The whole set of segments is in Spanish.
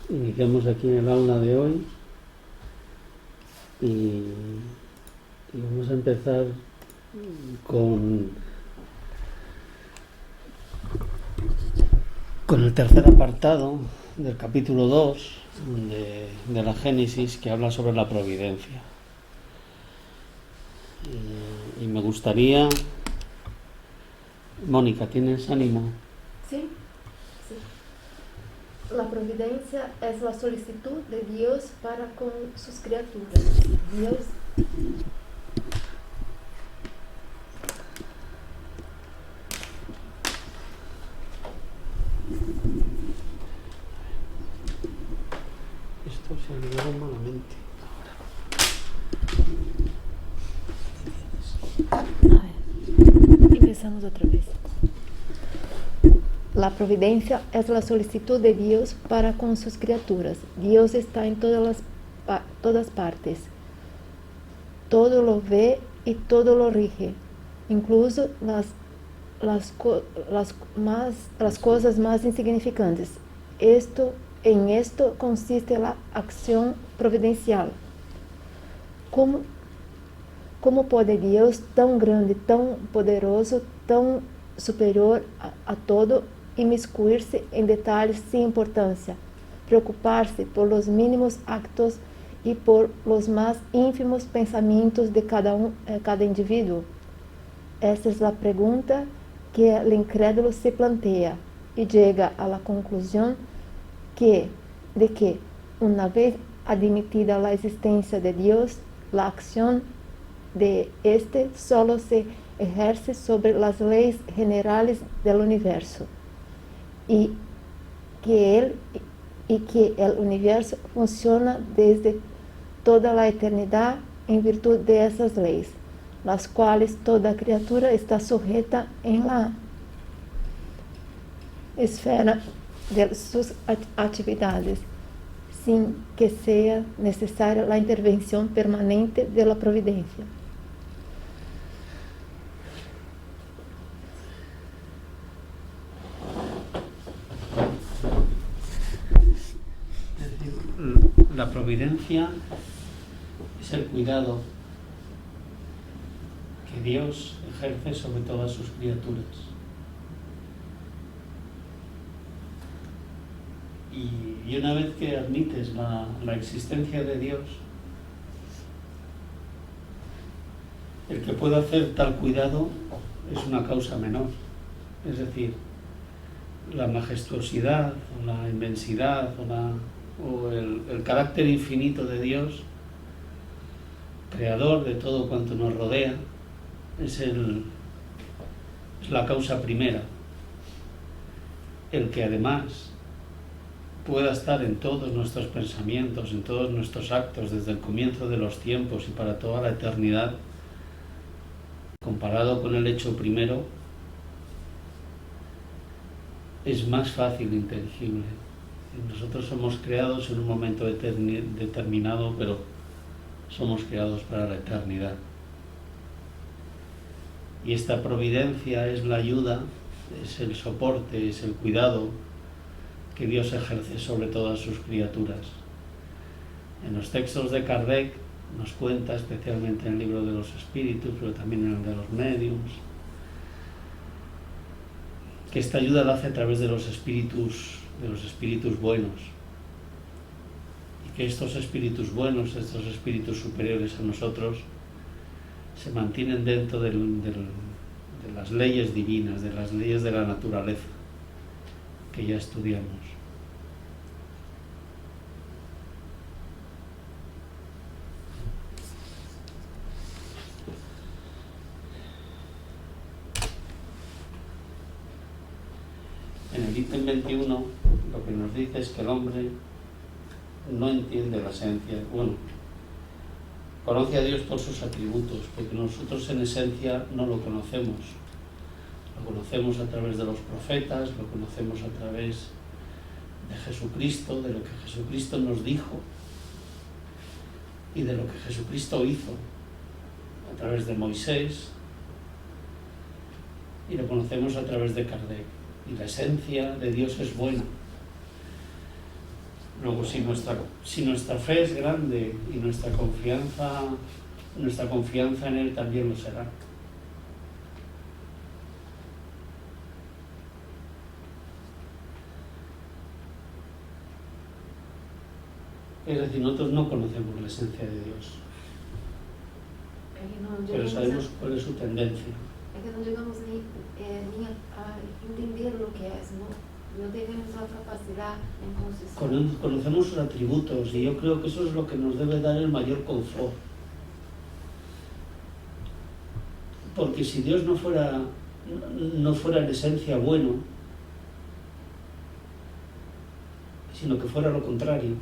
Iniciamos aquí en el aula de hoy y vamos a empezar con el tercer apartado del capítulo 2 de la Génesis, que habla sobre la providencia. Y me gustaría... Mónica, ¿tienes ánimo? Sí. La providencia es la solicitud de Dios para con sus criaturas. Dios Esto se ha olvidado malamente. Empezamos otra vez. La providencia es la solicitud de Dios para con sus criaturas. Dios está en todas partes. Todo lo ve y todo lo rige, incluso las cosas más insignificantes. En esto consiste la acción providencial. ¿Cómo puede Dios, tan grande, tan poderoso, tan superior a todo, inmiscuirse en detalles sin importancia, preocuparse por los mínimos actos y por los más ínfimos pensamientos de cada individuo? Esta es la pregunta que el incrédulo se plantea y llega a la conclusión de que, una vez admitida la existencia de Dios, la acción de este solo se ejerce sobre las leyes generales del universo y que el universo funciona desde toda la eternidad en virtud de esas leyes, las cuales toda criatura está sujeta en la esfera de sus actividades, sin que sea necesaria la intervención permanente de la providencia. La providencia es el cuidado que Dios ejerce sobre todas sus criaturas. Y una vez que admites la existencia de Dios, el que pueda hacer tal cuidado es una causa menor. Es decir, la majestuosidad, o la inmensidad, o el carácter infinito de Dios, creador de todo cuanto nos rodea, es la causa primera. El que además pueda estar en todos nuestros pensamientos, en todos nuestros actos, desde el comienzo de los tiempos y para toda la eternidad, comparado con el hecho primero, es más fácil e inteligible. Nosotros somos creados en un momento determinado, pero somos creados para la eternidad. Y esta providencia es la ayuda, es el soporte, es el cuidado que Dios ejerce sobre todas sus criaturas. En los textos de Kardec nos cuenta, especialmente en el libro de los espíritus, pero también en el de los médiums, que esta ayuda la hace a través de los espíritus buenos, y que estos espíritus buenos, estos espíritus superiores a nosotros, se mantienen dentro de las leyes divinas, de las leyes de la naturaleza que ya estudiamos. En el ítem 21 lo que nos dice es que el hombre no entiende la esencia. Bueno, conoce a Dios por sus atributos, porque nosotros en esencia no lo conocemos. Lo conocemos a través de los profetas, lo conocemos a través de Jesucristo, de lo que Jesucristo nos dijo y de lo que Jesucristo hizo a través de Moisés, y lo conocemos a través de Kardec. Y la esencia de Dios es buena. Luego, si nuestra fe es grande y nuestra confianza en Él también lo será. Es decir, nosotros no conocemos la esencia de Dios, pero sabemos cuál es su tendencia. É que não chegamos nem a entender o que é, no tenemos la capacidad en concesión. Conocemos sus atributos y yo creo que eso es lo que nos debe dar el mayor confort. Porque si Dios no fuera en esencia bueno, sino que fuera lo contrario,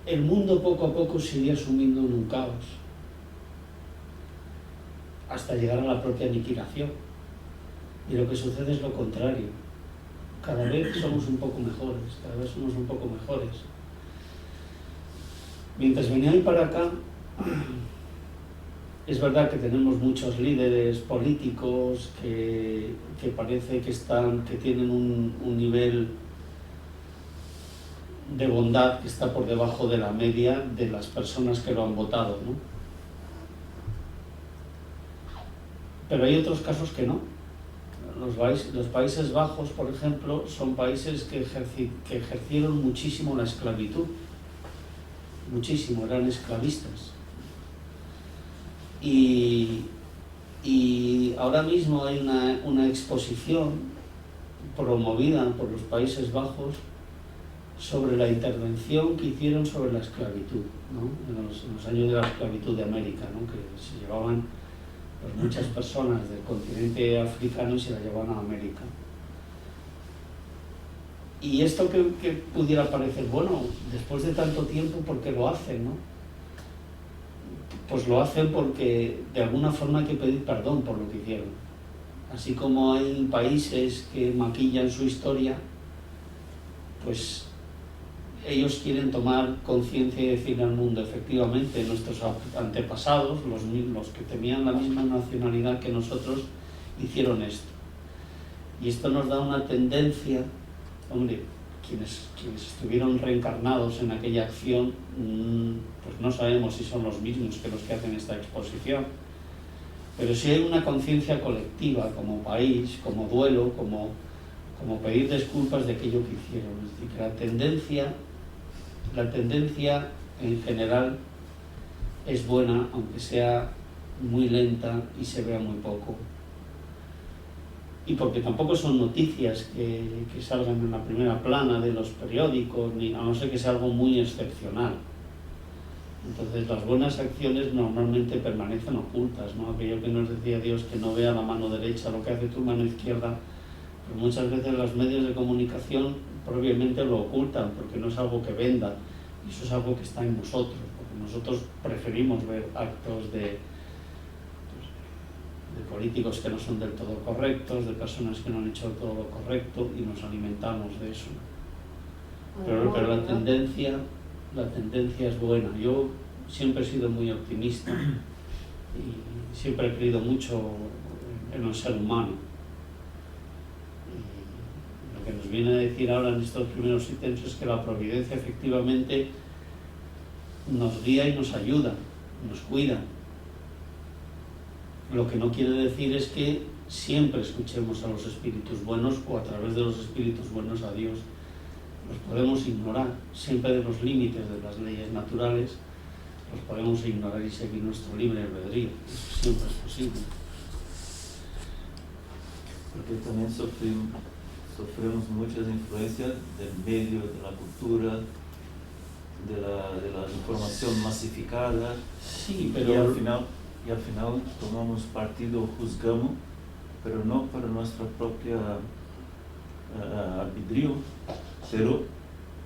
el mundo poco a poco se iría sumiendo en un caos, hasta llegar a la propia aniquilación. Y lo que sucede es lo contrario. Cada vez somos un poco mejores, Mientras venía para acá, es verdad que tenemos muchos líderes políticos que parece que tienen un nivel de bondad que está por debajo de la media de las personas que lo han votado, ¿no? Pero hay otros casos que no. Los Países Bajos, por ejemplo, son países que ejercieron muchísimo la esclavitud. Muchísimo, eran esclavistas. Y ahora mismo hay una exposición promovida por los Países Bajos sobre la intervención que hicieron sobre la esclavitud, ¿no? En los años de la esclavitud de América, ¿no? Que se llevaban muchas personas del continente africano y se la llevaban a América. Y esto que pudiera parecer, bueno, después de tanto tiempo, ¿por qué lo hacen, no? Pues lo hacen porque de alguna forma hay que pedir perdón por lo que hicieron. Así como hay países que maquillan su historia, pues ellos quieren tomar conciencia y decir al mundo, efectivamente, nuestros antepasados, los que tenían la misma nacionalidad que nosotros, hicieron esto. Y esto nos da una tendencia, hombre, quienes estuvieron reencarnados en aquella acción, pues no sabemos si son los mismos que los que hacen esta exposición, pero sí hay una conciencia colectiva como país, como duelo, como pedir disculpas de aquello que hicieron. Es decir, que la tendencia en general es buena, aunque sea muy lenta y se vea muy poco. Y porque tampoco son noticias que salgan en la primera plana de los periódicos, ni a no ser que sea algo muy excepcional. Entonces las buenas acciones normalmente permanecen ocultas, ¿no? Aquello que nos decía Dios, que no vea la mano derecha lo que hace tu mano izquierda, pues muchas veces los medios de comunicación propiamente lo ocultan, porque no es algo que venda, y eso es algo que está en nosotros, porque nosotros preferimos ver actos de políticos que no son del todo correctos, de personas que no han hecho todo lo correcto, y nos alimentamos de eso. Pero la tendencia es buena. Yo siempre he sido muy optimista y siempre he creído mucho en el ser humano. Y lo que nos viene a decir ahora en estos primeros ítems es que la providencia efectivamente nos guía y nos ayuda, nos cuida. Lo que no quiere decir es que siempre escuchemos a los espíritus buenos o a través de los espíritus buenos a Dios. Los podemos ignorar, siempre de los límites de las leyes naturales, los podemos ignorar y seguir nuestro libre albedrío. Eso siempre es posible. Porque también sufrimos muchas influencias del medio, de la cultura, de la información masificada. Sí, pero y al final tomamos partido, juzgamos, pero no para nuestra propia arbitrio, pero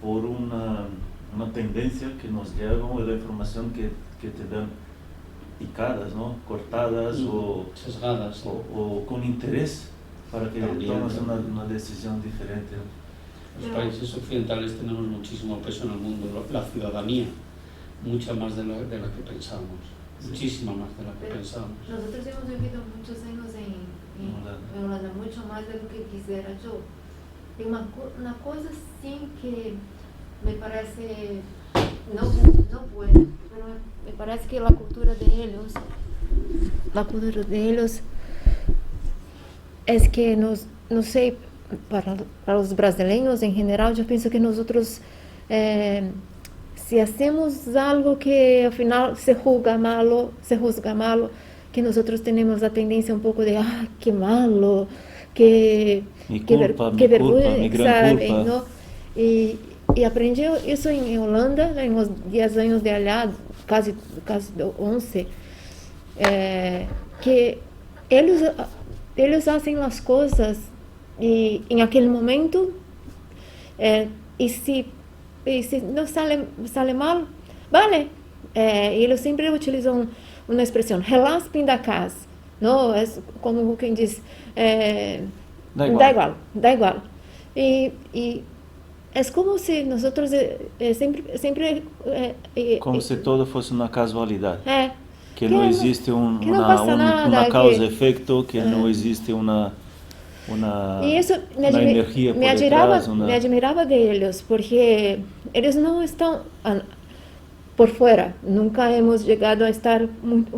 por una tendencia que nos llega, o la información que te dan picadas, ¿no? Cortadas o sesgadas, ¿sí? o con interés para que tomes una decisión diferente. Los países occidentales tenemos muchísimo peso en el mundo, la ciudadanía, mucha más de la que pensamos, muchísima más de la que pensamos. Nosotros hemos vivido muchos años en Holanda, mucho más de lo que quisiera yo. Tem uma coisa sim que me parece não buena, pero me parece que a cultura deles é que não sei, para os brasileiros em geral, eu penso que nós outros se hacemos algo que al final se juzga malo, que nós outros temos a tendência um pouco de que malo, que vergonha, mi gran sabe, culpa. não? E aprendi isso em Holanda, né, nos 10 anos de allá, quase 11, que eles fazem as coisas e em aquele momento e se não sale mal, vale. Eles sempre utilizam uma expressão, relaspem da casa, não? É como quem diz, dá igual. E é como se nós sempre como se todo fosse uma casualidade. Que não existe uma causa e efeito, que não existe uma e isso energia me admirava deles, porque eles não estão por fora. Nunca hemos chegado a estar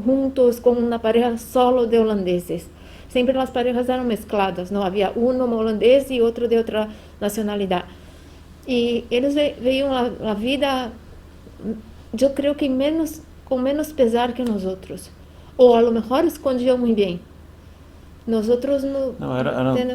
juntos com uma pareja solo de holandeses. Sempre as parejas eram mescladas, não havia um holandês e outro de outra nacionalidade. E eles veíam a vida, eu creio que com menos pesar que nós outros. Ou a lo mejor escondiam muito bem. Nós outros não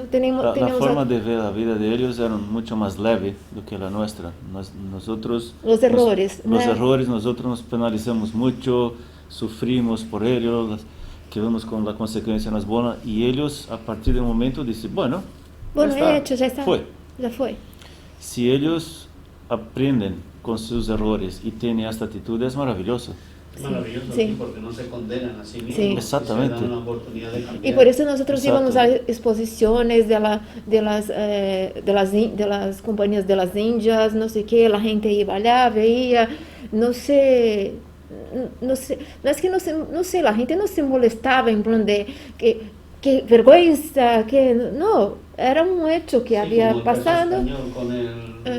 temos a forma de ver a vida de eles era muito mais leve do que a nossa. Nós outros os errores, nós outros nos penalizamos muito, sofrimos por eles, que vemos com a consequência nas bolas, e eles a partir do momento dizem, bueno, já está. Já foi. Se eles aprendem com seus errores e têm esta atitude, é maravilhoso. Maravilloso, sí, porque no se condenan a sí mismos, sí. Exactamente. Se dan una oportunidad de cambiar. Y por eso nosotros íbamos a exposiciones de las compañías de las Indias, no sé qué, la gente iba allá, veía, no sé, no es que no sé, la gente no se molestaba en plan de que vergüenza, que no, era un hecho que había pasado.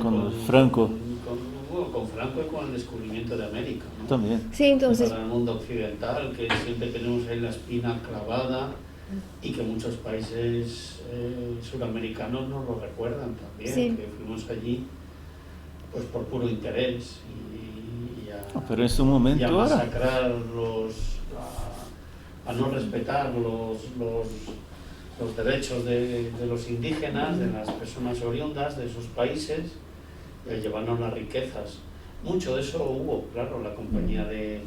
Con Franco. Con Franco y con el descubrimiento de América, ¿no? También. Sí, entonces. Para el mundo occidental, que siempre tenemos ahí la espina clavada y que muchos países suramericanos nos lo recuerdan también, sí. Que fuimos allí pues por puro interés pero en su momento y a masacrar a no respetar los derechos de los indígenas, de las personas oriundas de esos países, y a llevarnos las riquezas. Mucho de eso hubo, claro, la compañía de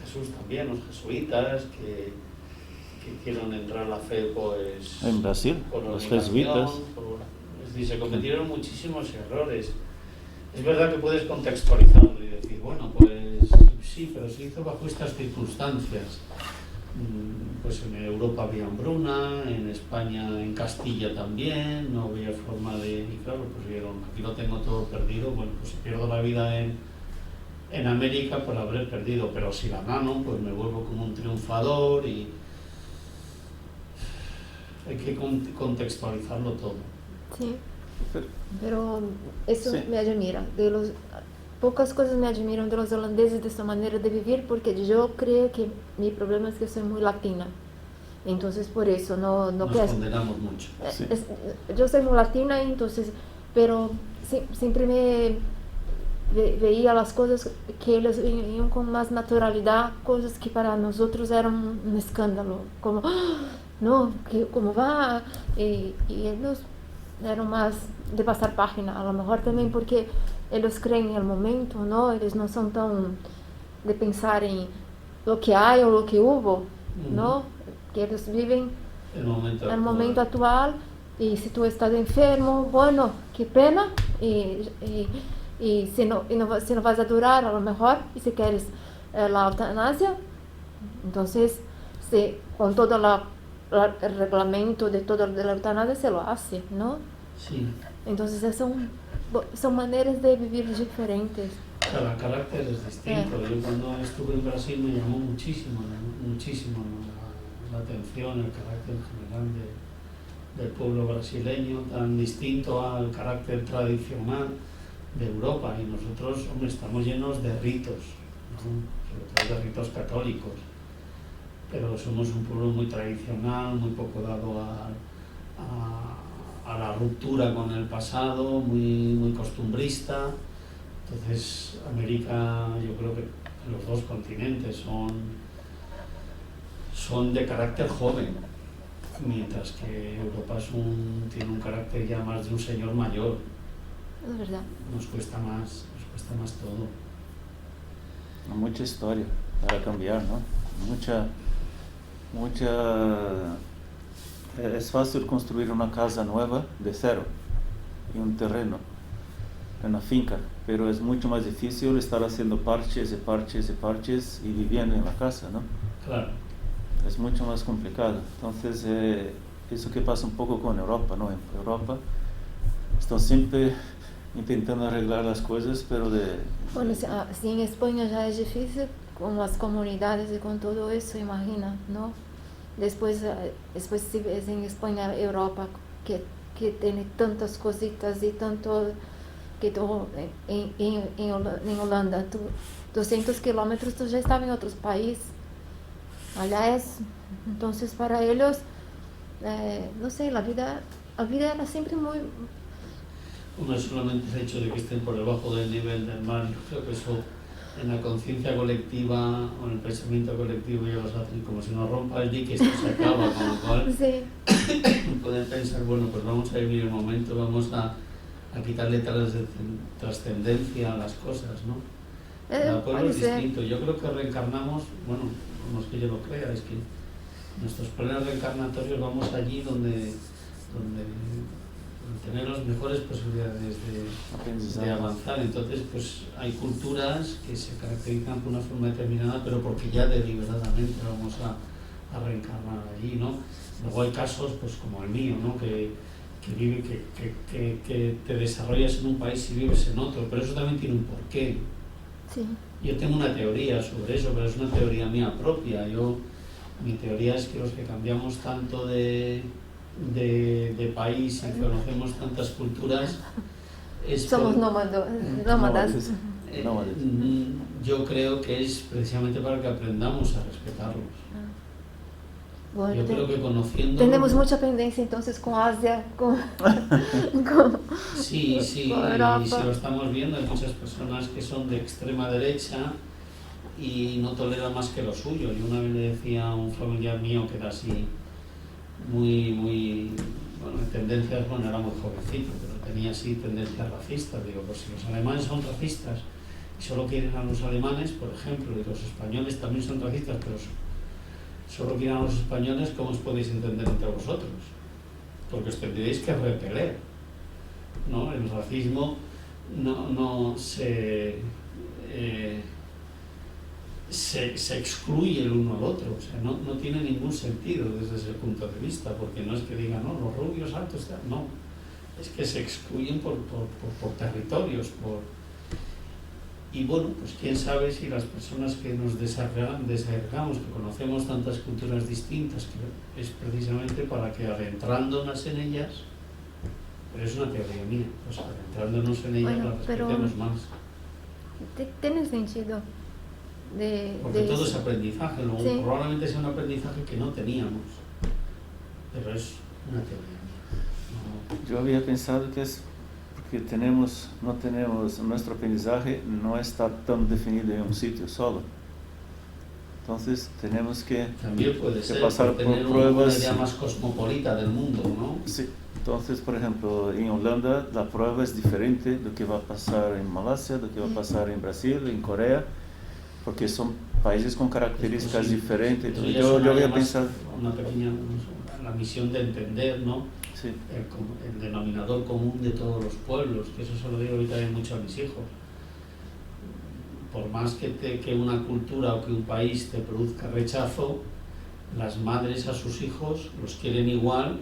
Jesús también, los jesuitas, que hicieron entrar la fe pues en Brasil, los jesuitas. Es decir, se cometieron muchísimos errores. Es verdad que puedes contextualizarlo y decir, bueno, pues sí, pero se hizo bajo estas circunstancias. Pues en Europa había hambruna, en España, en Castilla también, no había forma de... Y claro, pues vieron, aquí lo tengo todo perdido, bueno, pues si pierdo la vida en América, pues la habré perdido, pero si la gano, pues me vuelvo como un triunfador y... Hay que contextualizarlo todo. Sí, pero eso sí. Me admira, pocas cosas me admiran de los holandeses de esta manera de vivir, porque yo creo que mi problema es que soy muy latina. Entonces por eso no nos condenamos mucho. Sí. Yo soy muy latina, entonces, pero siempre me veía las cosas que ellos veían con más naturalidad, cosas que para nosotros eran un escándalo, como, no, ¿cómo va? Y ellos eran más de pasar página, a lo mejor también porque ellos creen en el momento, ¿no? Ellos no son tan de pensar en lo que hay o lo que hubo, ¿no? Que ellos viven el momento actual, y si tú estás enfermo, bueno, qué pena, y si no vas a durar, a lo mejor, y si quieres la eutanasia, entonces con todo el reglamento de todo de la eutanasia se lo hace, ¿no? Sí. Entonces son maneras de vivir diferentes. Cada carácter es distinto. Yo cuando estuve en Brasil me llamó muchísimo la atención el carácter general del pueblo brasileño, tan distinto al carácter tradicional de Europa, y nosotros, hombre, estamos llenos de ritos, ¿no? Sobre todo de ritos católicos, pero somos un pueblo muy tradicional, muy poco dado a la ruptura con el pasado, muy costumbrista. Entonces, América, yo creo que los dos continentes son de carácter joven, mientras que Europa tiene un carácter ya más de un señor mayor. Es verdad. Nos cuesta más todo. Mucha historia para cambiar, ¿no? Mucha... Es fácil construir una casa nueva de cero, en un terreno, en una finca, pero es mucho más difícil estar haciendo parches y parches y parches y viviendo en la casa, ¿no? Claro. Es mucho más complicado. Entonces, eso que pasa un poco con Europa, ¿no? En Europa están siempre intentando arreglar las cosas, pero Bueno, si en España ya es difícil, con las comunidades y con todo eso, imagina, ¿no? Después si ves en España, Europa, que tiene tantas cositas y tanto, que tú, en Holanda, 200 kilómetros tú ya estabas en otro país. Allá es, entonces para ellos, no sé, la vida era siempre muy... No es solamente el hecho de que estén por debajo del nivel del mar, yo creo que eso en la conciencia colectiva o en el pensamiento colectivo ya los hacen como si nos rompa el dique, esto se acaba, con lo cual Sí. pueden pensar, bueno, pues vamos a vivir el momento, vamos a quitarle trascendencia a las cosas, ¿no? Cada pueblo es distinto. Yo creo que reencarnamos, bueno, no es que yo lo crea, es que nuestros planes reencarnatorios vamos allí donde tener las mejores posibilidades de avanzar. Entonces, pues hay culturas que se caracterizan por una forma determinada, pero porque ya deliberadamente vamos a reencarnar allí, ¿no? Luego hay casos, pues como el mío, ¿no? Que te desarrollas en un país y vives en otro, pero eso también tiene un porqué. Sí. Yo tengo una teoría sobre eso, pero es una teoría mía propia. Mi teoría es que los que cambiamos tanto de país y conocemos tantas culturas somos nómadas. Yo creo que es precisamente para que aprendamos a respetarlos. Bueno, yo creo que conociendo... Tenemos mucha pendencia entonces con Asia, Sí, y si lo estamos viendo, hay muchas personas que son de extrema derecha y no toleran más que lo suyo. Yo una vez le decía a un familiar mío que era así, muy bueno, en tendencias, bueno, era muy jovencito, pero tenía así tendencias racistas. Digo, pues si los alemanes son racistas y solo quieren a los alemanes, por ejemplo, y los españoles también son racistas, pero solo quieren a los españoles, ¿cómo os podéis entender entre vosotros? Porque os tendríais que repeler, ¿no? El racismo no se excluye el uno al otro, o sea, no tiene ningún sentido desde ese punto de vista, porque no es que digan, no, los rubios altos, no, es que se excluyen por territorios, y bueno, pues quién sabe si las personas que nos desarrollamos, que conocemos tantas culturas distintas, que es precisamente para que adentrándonos en ellas, pero es una teoría mía, pues adentrándonos en ellas las respetemos más. Tiene sentido. Porque todo es aprendizaje, luego sí. Probablemente sea un aprendizaje que no teníamos, pero es una teoría mía. Yo había pensado que es porque no tenemos, nuestro aprendizaje no está tan definido en un sitio solo. Entonces tenemos que También puede ser pasar por tener pruebas. Una idea más cosmopolita del mundo, ¿no? Sí. Entonces, por ejemplo, en Holanda la prueba es diferente de lo que va a pasar en Malasia, de lo que va a pasar en Brasil, en Corea, porque son países con características diferentes. Entonces, yo había pensado... Una pequeña, la misión de entender, ¿no? Sí. El denominador común de todos los pueblos, que eso se lo digo ahorita mucho a mis hijos. Por más que una cultura o que un país te produzca rechazo, las madres a sus hijos los quieren igual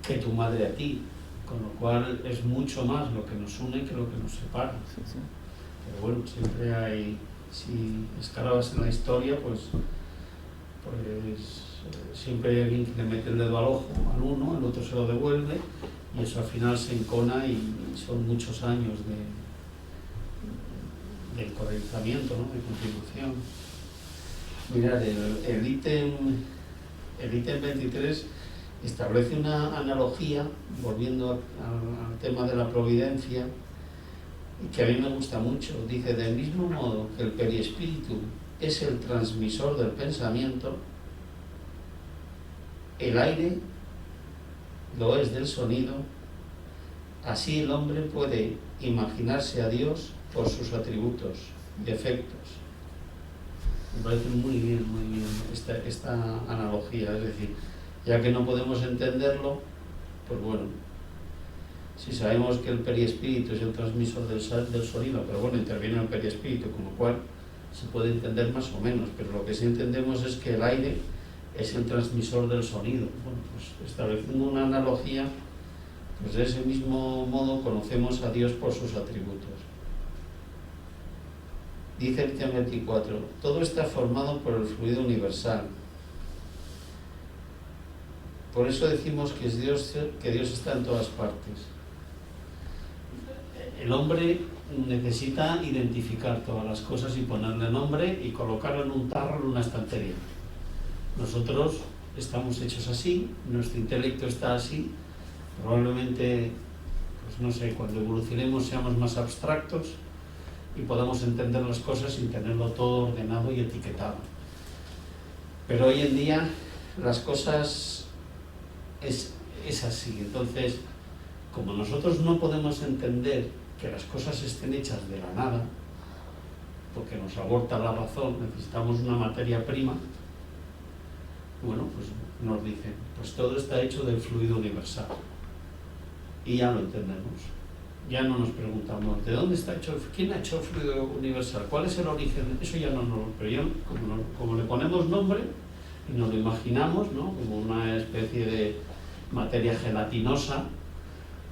que tu madre a ti, con lo cual es mucho más lo que nos une que lo que nos separa. Sí, sí. Pero bueno, siempre hay, si escarbas en la historia, pues siempre hay alguien que le mete el dedo al ojo al uno, el otro se lo devuelve y eso al final se encona y son muchos años de encorajamiento, ¿no? De continuación. Mirad, el ítem 23 establece una analogía, volviendo al tema de la providencia, que a mí me gusta mucho. Dice, del mismo modo que el periespíritu es el transmisor del pensamiento, el aire lo es del sonido, así el hombre puede imaginarse a Dios por sus atributos y efectos. Me parece muy bien esta analogía, es decir, ya que no podemos entenderlo, pues bueno, si sabemos que el periespíritu es el transmisor del sonido, pero bueno, interviene el periespíritu, con lo cual se puede entender más o menos, pero lo que sí entendemos es que el aire es el transmisor del sonido. Bueno, pues estableciendo una analogía, pues de ese mismo modo conocemos a Dios por sus atributos. Dice el ítem 24, todo está formado por el fluido universal. Por eso decimos que Dios está en todas partes. El hombre necesita identificar todas las cosas y ponerle nombre y colocarlo en un tarro, en una estantería. Nosotros estamos hechos así, nuestro intelecto está así, probablemente, pues no sé, cuando evolucionemos seamos más abstractos y podamos entender las cosas sin tenerlo todo ordenado y etiquetado. Pero hoy en día las cosas es así. Entonces, como nosotros no podemos entender que las cosas estén hechas de la nada, porque nos aborta la razón, necesitamos una materia prima, bueno, pues nos dicen, pues todo está hecho del fluido universal. Y ya lo entendemos. Ya no nos preguntamos, ¿de dónde está hecho? ¿Quién ha hecho el fluido universal? ¿Cuál es el origen? Eso ya no nos... Pero ya, como le ponemos nombre y nos lo imaginamos, ¿no? Como una especie de materia gelatinosa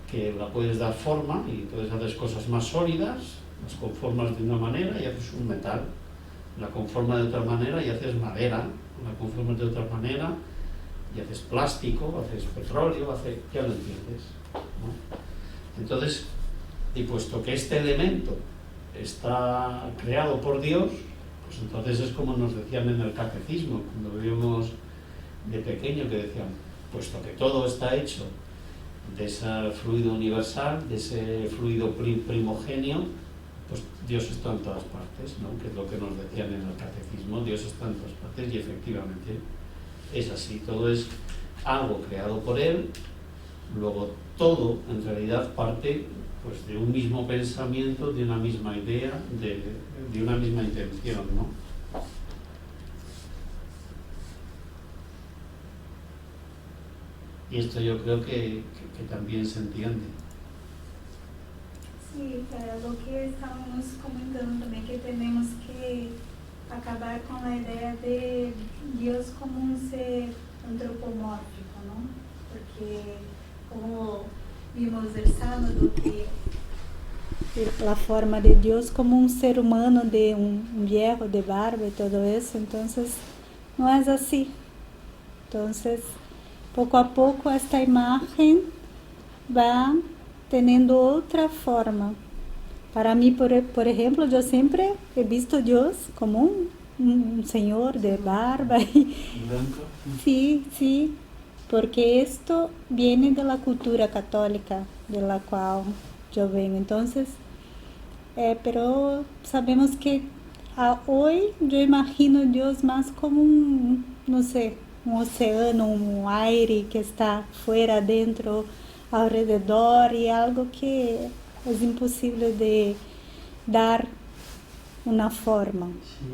que la puedes dar forma y entonces haces cosas más sólidas, las conformas de una manera y haces un metal, la conformas de otra manera y haces madera, la conformas de otra manera y haces plástico, haces petróleo, ya lo entiendes, ¿no? Entonces, y puesto que este elemento está creado por Dios, pues entonces es como nos decían en el catecismo, cuando vivimos de pequeño, que decían, puesto que todo está hecho de ese fluido universal, de ese fluido primogenio, pues Dios está en todas partes, ¿no? Que es lo que nos decían en el catecismo, Dios está en todas partes y efectivamente es así, todo es algo creado por Él, luego todo en realidad parte pues de un mismo pensamiento, de una misma idea, de una misma intención, ¿no? Y esto yo creo que también se entiende. Sí, lo que estábamos comentando también, que tenemos que acabar con la idea de Dios como un ser antropomórfico, ¿no? Porque como vimos el sábado, que la forma de Dios como un ser humano de un viejo de barba y todo eso, entonces no es así. Entonces, poco a poco esta imagen va teniendo otra forma. Para mí, por ejemplo, yo siempre he visto a Dios como un señor de barba. Blanco. Sí, porque esto viene de la cultura católica de la cual yo vengo. Entonces, pero sabemos que hoy yo imagino a Dios más como no sé, un océano, un aire que está fuera, dentro, alrededor, y algo que es imposible de dar una forma. Sí.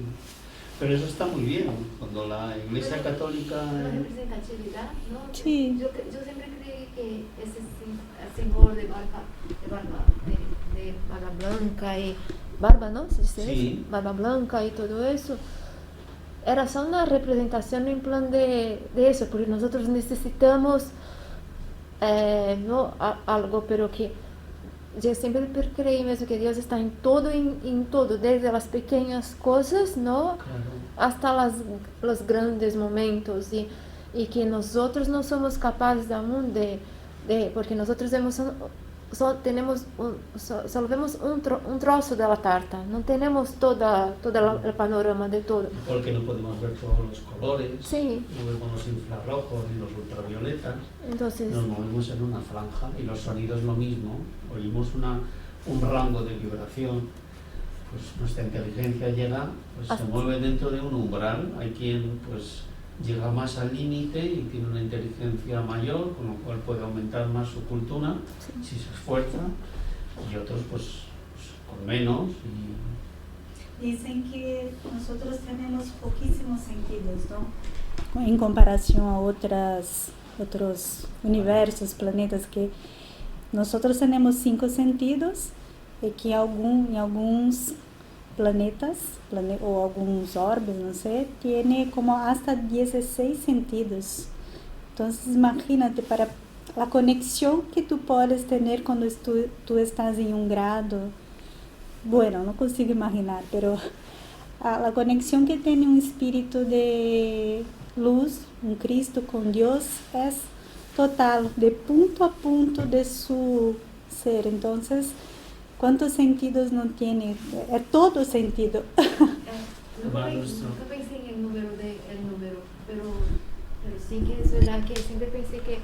Pero eso está muy bien, cuando la Iglesia Católica... La representatividad, ¿no? Sí. Yo siempre creí que ese señor de barba blanca y barba, ¿no? ¿Se dice Sí. eso? Barba blanca y todo eso. Era só una representación en plan de eso, porque nosotros necesitamos no algo, pero que yo siempre creí mesmo que Dios está en todo, desde las pequeñas cosas, ¿no? Claro. hasta los grandes momentos y que nosotros no somos capaces aún porque nosotros solo vemos un trozo de la tarta, no tenemos todo el panorama de todo. Porque no podemos ver todos los colores, sí. No vemos los infrarrojos ni los ultravioletas. Entonces, nos movemos en una franja y los sonidos lo mismo, oímos un rango de vibración, pues nuestra inteligencia llega, pues se mueve dentro de un umbral. Hay quien pues llega más al límite y tiene una inteligencia mayor, con lo cual puede aumentar más su cultura si se esfuerza, y otros pues con menos. Dicen que nosotros tenemos poquísimos sentidos, ¿no? En comparación a otros universos, planetas, que nosotros tenemos 5 sentidos y que en algunos planetas o algunos orbes, no sé, tiene como hasta 16 sentidos. Entonces imagínate, para la conexión que tú puedes tener cuando tú estás en un grado, bueno, no consigo imaginar, pero la conexión que tiene un espíritu de luz, un Cristo con Dios, es total, de punto a punto de su ser. Entonces, ¿cuántos sentidos no tiene? Es todo sentido. Nunca pensé en el número, pero sí que es verdad que siempre pensé que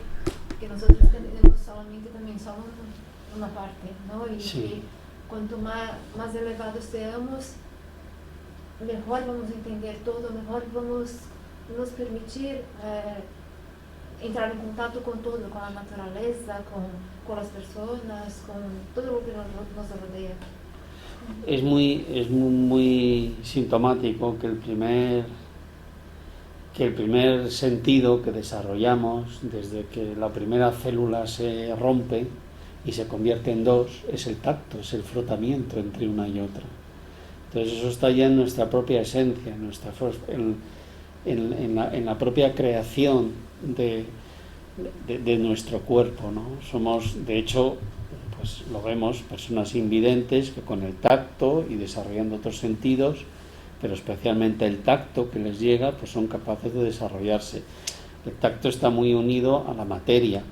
nosotros tenemos solamente también solo una parte, ¿no? Y que cuanto más elevados seamos, mejor vamos a entender todo, mejor vamos nos permitir entrar en contacto con todo, con la naturaleza, con las personas, con todo lo que nos rodea. Es muy sintomático que el primer sentido que desarrollamos desde que la primera célula se rompe y se convierte en 2 es el tacto, es el frotamiento entre una y otra. Entonces eso está ya en nuestra propia esencia, en la propia creación de nuestro cuerpo, ¿no? Somos, de hecho, pues lo vemos, personas invidentes que con el tacto y desarrollando otros sentidos, pero especialmente el tacto que les llega, pues son capaces de desarrollarse. El tacto está muy unido a la materia.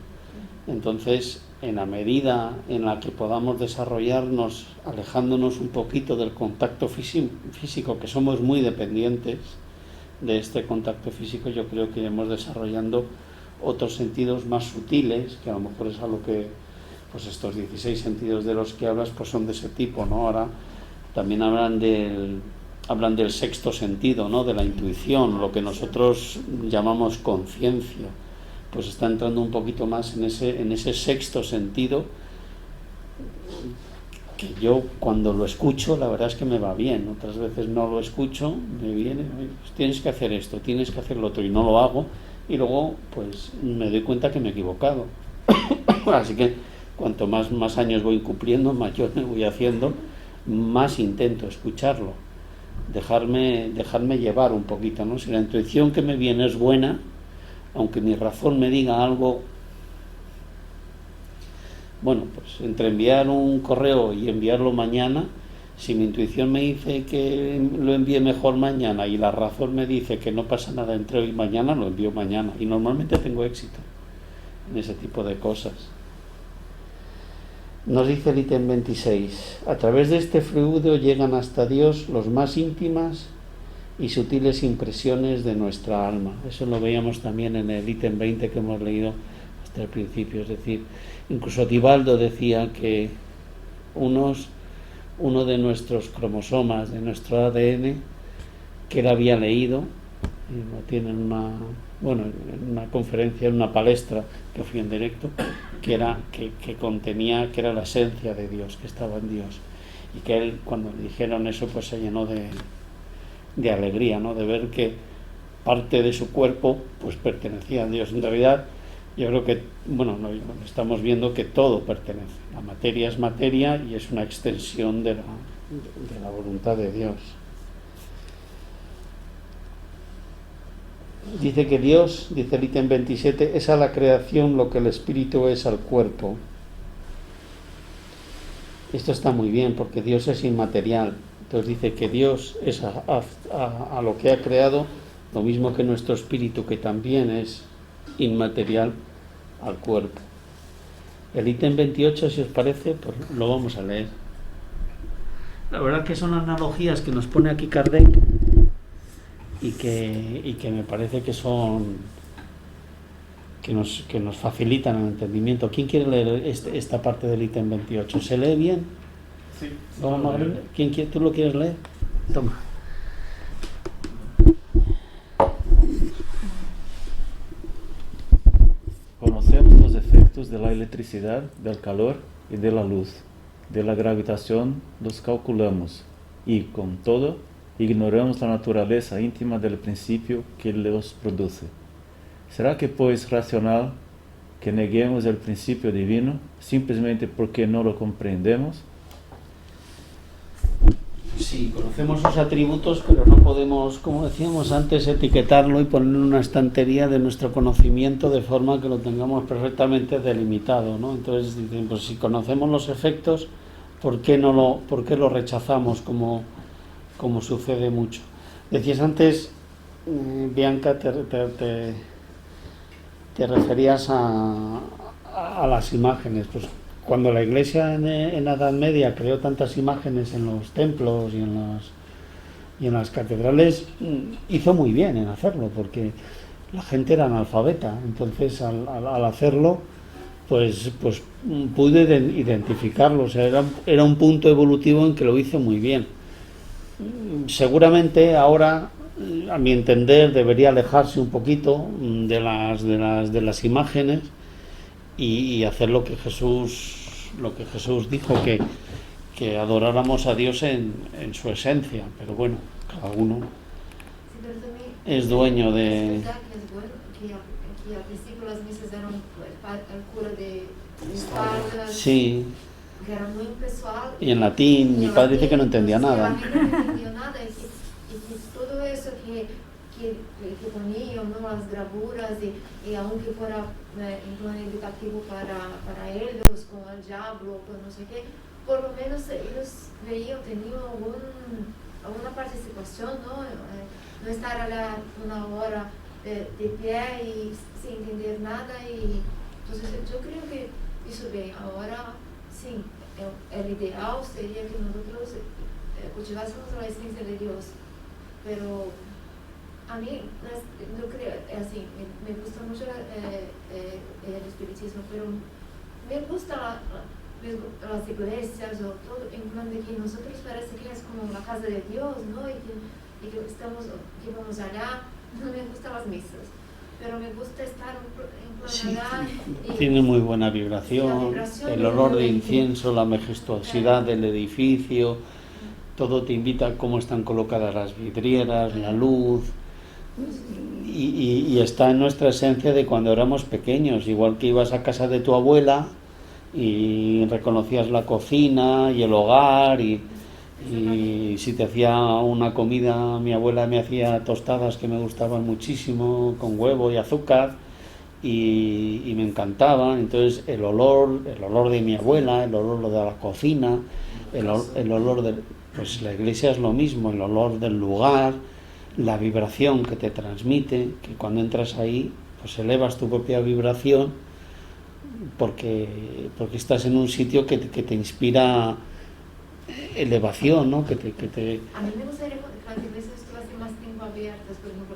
Entonces, en la medida en la que podamos desarrollarnos, alejándonos un poquito del contacto físico, que somos muy dependientes de este contacto físico, yo creo que iremos desarrollando otros sentidos más sutiles, que a lo mejor es a lo que, pues estos 16 sentidos de los que hablas, pues son de ese tipo, ¿no? Ahora también hablan del sexto sentido, ¿no? De la intuición, lo que nosotros llamamos conciencia, pues está entrando un poquito más en ese sexto sentido, que yo cuando lo escucho la verdad es que me va bien. Otras veces no lo escucho, me viene, pues tienes que hacer esto, tienes que hacer lo otro, y no lo hago, y luego pues me doy cuenta que me he equivocado. Así que cuanto más años voy cumpliendo, mayor me voy haciendo, más intento escucharlo, dejarme llevar un poquito, ¿no? Si la intuición que me viene es buena, aunque mi razón me diga algo, bueno, pues entre enviar un correo y enviarlo mañana, si mi intuición me dice que lo envíe mejor mañana y la razón me dice que no pasa nada entre hoy y mañana, lo envío mañana, y normalmente tengo éxito en ese tipo de cosas. Nos dice el ítem 26, a través de este fluido llegan hasta Dios los más íntimas y sutiles impresiones de nuestra alma. Eso lo veíamos también en el ítem 20 que hemos leído hasta el principio. Es decir, incluso Divaldo decía que uno de nuestros cromosomas, de nuestro ADN, que él había leído, lo tiene en una conferencia, en una palestra que fui en directo, que contenía, que era la esencia de Dios, que estaba en Dios, y que él, cuando le dijeron eso, pues se llenó de alegría, ¿no? De ver que parte de su cuerpo pues pertenecía a Dios. En realidad yo creo que, estamos viendo que todo pertenece. La materia es materia y es una extensión de la voluntad de Dios. Dice que Dios, dice el ítem 27, es a la creación lo que el espíritu es al cuerpo. Esto está muy bien porque Dios es inmaterial, Entonces dice que Dios es a lo que ha creado, lo mismo que nuestro espíritu, que también es inmaterial, al cuerpo. El ítem 28, si os parece, pues lo vamos a leer. La verdad que son analogías que nos pone aquí Kardec y que me parece que son que nos facilitan el entendimiento. ¿Quién quiere leer esta parte del ítem 28? ¿Se lee bien? Sí. ¿Quién quiere? ¿Tú lo quieres leer? Toma. Conocemos los efectos de la electricidad, del calor y de la luz. De la gravitación los calculamos y, con todo, ignoramos la naturaleza íntima del principio que los produce. ¿Será que pues racional que neguemos el principio divino simplemente porque no lo comprendemos? Sí, conocemos sus atributos, pero no podemos, como decíamos antes, etiquetarlo y poner en una estantería de nuestro conocimiento de forma que lo tengamos perfectamente delimitado, ¿no? Entonces dicen, pues si conocemos los efectos, ¿por qué lo rechazamos como sucede mucho? Decías antes, Bianca, te referías a las imágenes. Pues cuando la Iglesia en la Edad Media creó tantas imágenes en los templos y en las catedrales, hizo muy bien en hacerlo, porque la gente era analfabeta. Entonces al hacerlo, pues pude identificarlo. O sea, era un punto evolutivo en que lo hizo muy bien. Seguramente ahora, a mi entender, debería alejarse un poquito de las imágenes y hacer lo que Jesús dijo, que adoráramos a Dios en su esencia. Pero bueno, cada uno es dueño de... Que al principio las misas eran el cura de Esparta, Sí. que era muy impessoal. Y en latín, mi padre dice que no entendía nada. No entendió nada, y que todo eso que ponían, ¿no? Las gravuras, y aunque fuera en plan educativo para ellos, con el diablo, con no sé qué, por lo menos ellos tenían alguna participación, ¿no? No estar allá una hora de pie y sin entender nada. Y entonces yo creo que hizo bien. Ahora sí, el ideal sería que nosotros cultivásemos la esencia de Dios, pero a mí yo creo así, me gusta mucho el espiritismo, pero me gusta las iglesias o todo en plan de que nosotros parece que es como la casa de Dios, ¿no? Y que vamos allá. No me gustan las misas, pero me gusta estar en plan allá. Tiene muy buena vibración, el olor de incienso, la majestuosidad del edificio, todo te invita a cómo están colocadas las vidrieras, la luz, y está en nuestra esencia de cuando éramos pequeños, igual que ibas a casa de tu abuela y reconocías la cocina y el hogar, y si te hacía una comida, mi abuela me hacía tostadas que me gustaban muchísimo, con huevo y azúcar, y me encantaban. Entonces el olor de mi abuela, el olor de la cocina, el olor de... Pues la iglesia es lo mismo, el olor del lugar, la vibración que te transmite, que cuando entras ahí, pues elevas tu propia vibración, porque estás en un sitio que te inspira elevación, ¿no? Que te... A mí me gustaría que las iglesias estuviesen más tiempo abiertas. Por ejemplo,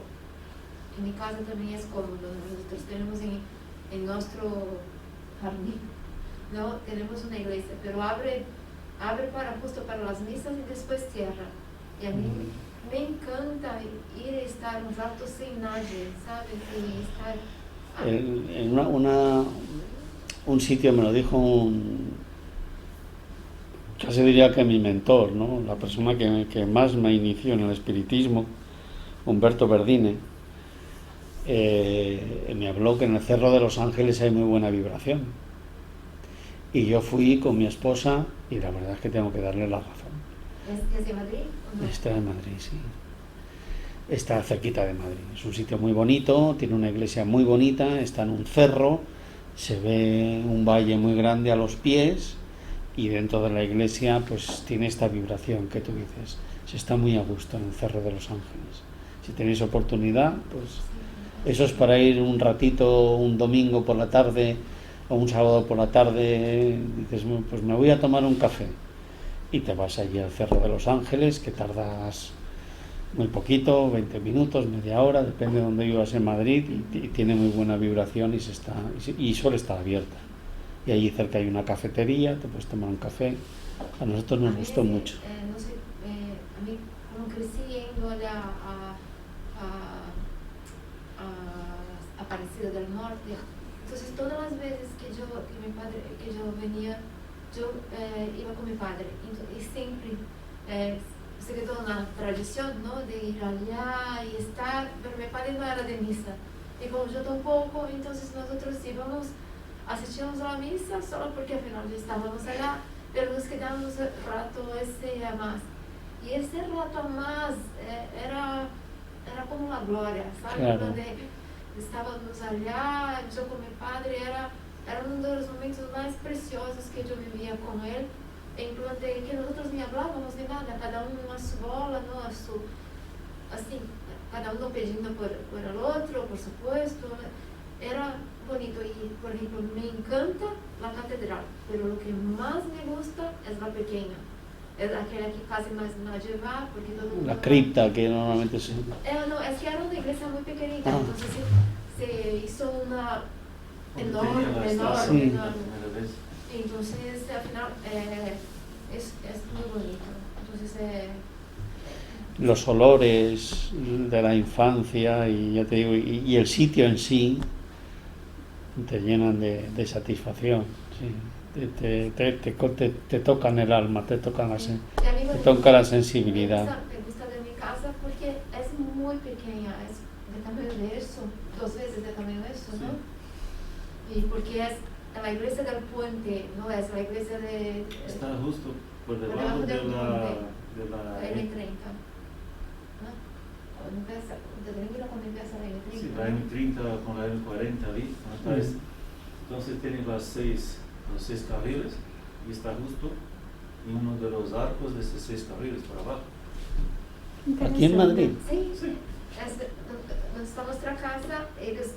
en mi casa también es cómodo. Nosotros tenemos en nuestro jardín, ¿no? Tenemos una iglesia, pero abre justo para las misas y después cierra. Y a mí me encanta ir a estar un rato sin nadie, ¿sabes? Y estar... En un sitio me lo dijo casi diría que mi mentor, ¿no? La persona que más me inició en el espiritismo, Humberto Verdine, me habló que en el Cerro de los Ángeles hay muy buena vibración. Y yo fui con mi esposa y la verdad es que tengo que darle la razón. ¿Es de Madrid o no? Está en Madrid, sí. Está cerquita de Madrid. Es un sitio muy bonito, tiene una iglesia muy bonita, está en un cerro, se ve un valle muy grande a los pies y dentro de la iglesia pues tiene esta vibración que tú dices, se está muy a gusto en el Cerro de los Ángeles. Si tenéis oportunidad, pues eso es para ir un ratito, un domingo por la tarde o un sábado por la tarde, dices, pues me voy a tomar un café y te vas allí al Cerro de los Ángeles, que tardas muy poquito, 20 minutos, media hora, depende de dónde vivas en Madrid, y tiene muy buena vibración y suele estar abierta. Y allí cerca hay una cafetería, te puedes tomar un café. A nosotros nos gustó mucho. No sé, a mí como crecí yendo a Aparecida del Norte, entonces todas las veces que yo venía, yo iba con mi padre, y siempre se quedó una tradición, ¿no?, de ir allá y estar, pero mi padre no era de misa, y como yo tampoco, entonces nosotros íbamos, asistíamos a la misa solo porque al final ya estábamos allá, pero nos quedábamos el rato ese a más, y ese rato a más era como la gloria, ¿sabes? Claro. Donde estábamos allá, yo con mi padre, era uno de los momentos más preciosos que yo vivía con él, en plan de que nosotros ni hablábamos de nada, cada uno a su bola, ¿no?, así, cada uno pidiendo por el otro, por supuesto, era bonito. Y por ejemplo, me encanta la catedral, pero lo que más me gusta es la pequeña, es aquella que casi nadie va, porque todo el mundo La va. cripta, que normalmente se... No, es que era una iglesia muy pequeñita, Ah. entonces se hizo una Porque enorme, tenía la enorme, estación Sí. la enorme. primera vez. Entonces, al final, es muy bonito. Entonces, los olores de la infancia y ya te digo, y el sitio en sí te llenan de satisfacción, sí. Te tocan el alma, te tocan y a mí te toca la sensibilidad. Me gusta de mi casa porque es muy pequeña, es de tamaño de eso, 2 veces de tamaño de eso, ¿no? Y porque es la iglesia del puente, no es la iglesia de... Está justo por Por debajo debajo de del la la M30, ¿no? Cuando empieza, te termina cuando empieza la M30. Sí, la M30 con la M40 ahí. Entonces tiene los seis carriles y está justo en uno de los arcos de esos 6 carriles por abajo. Aquí en Madrid. Sí, Sí. Donde está nuestra casa, ellos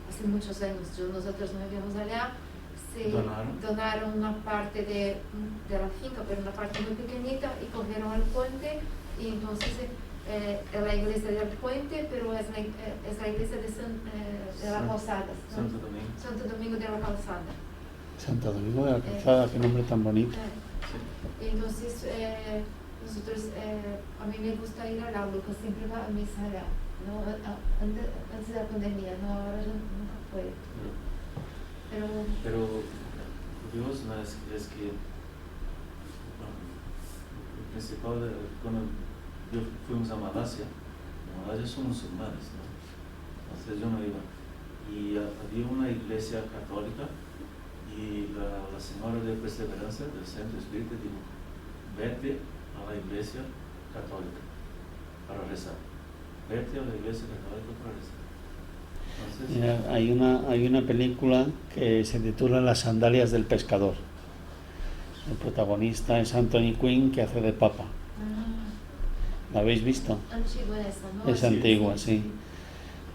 hace muchos años, nosotros no vivíamos allá, donaron una parte de la finca, pero una parte muy pequeñita, y cogieron el puente, y entonces es la iglesia del puente, pero es la iglesia de la Calzada, ¿no? Santo Domingo. Santo Domingo de la Calzada. Santo Domingo de la Calzada, qué nombre tan bonito. Entonces, nosotros, a mí me gusta ir allá, Lucas siempre va a misa allá, ¿no? Antes de la pandemia, ¿no? Ahora yo nunca fue. Pero Dios no es que el principal, cuando fuimos a Malasia son musulmanes, ¿no? Entonces yo no iba. Y había una iglesia católica y la señora de Perseverancia del Centro Espírita dijo, vete a la iglesia católica para rezar. Vete a la iglesia católica para rezar. Entonces, Mira, hay una película que se titula Las sandalias del pescador. El protagonista es Anthony Quinn, que hace de papa. ¿La habéis visto? Antigua esa, ¿no? Es antigua, sí.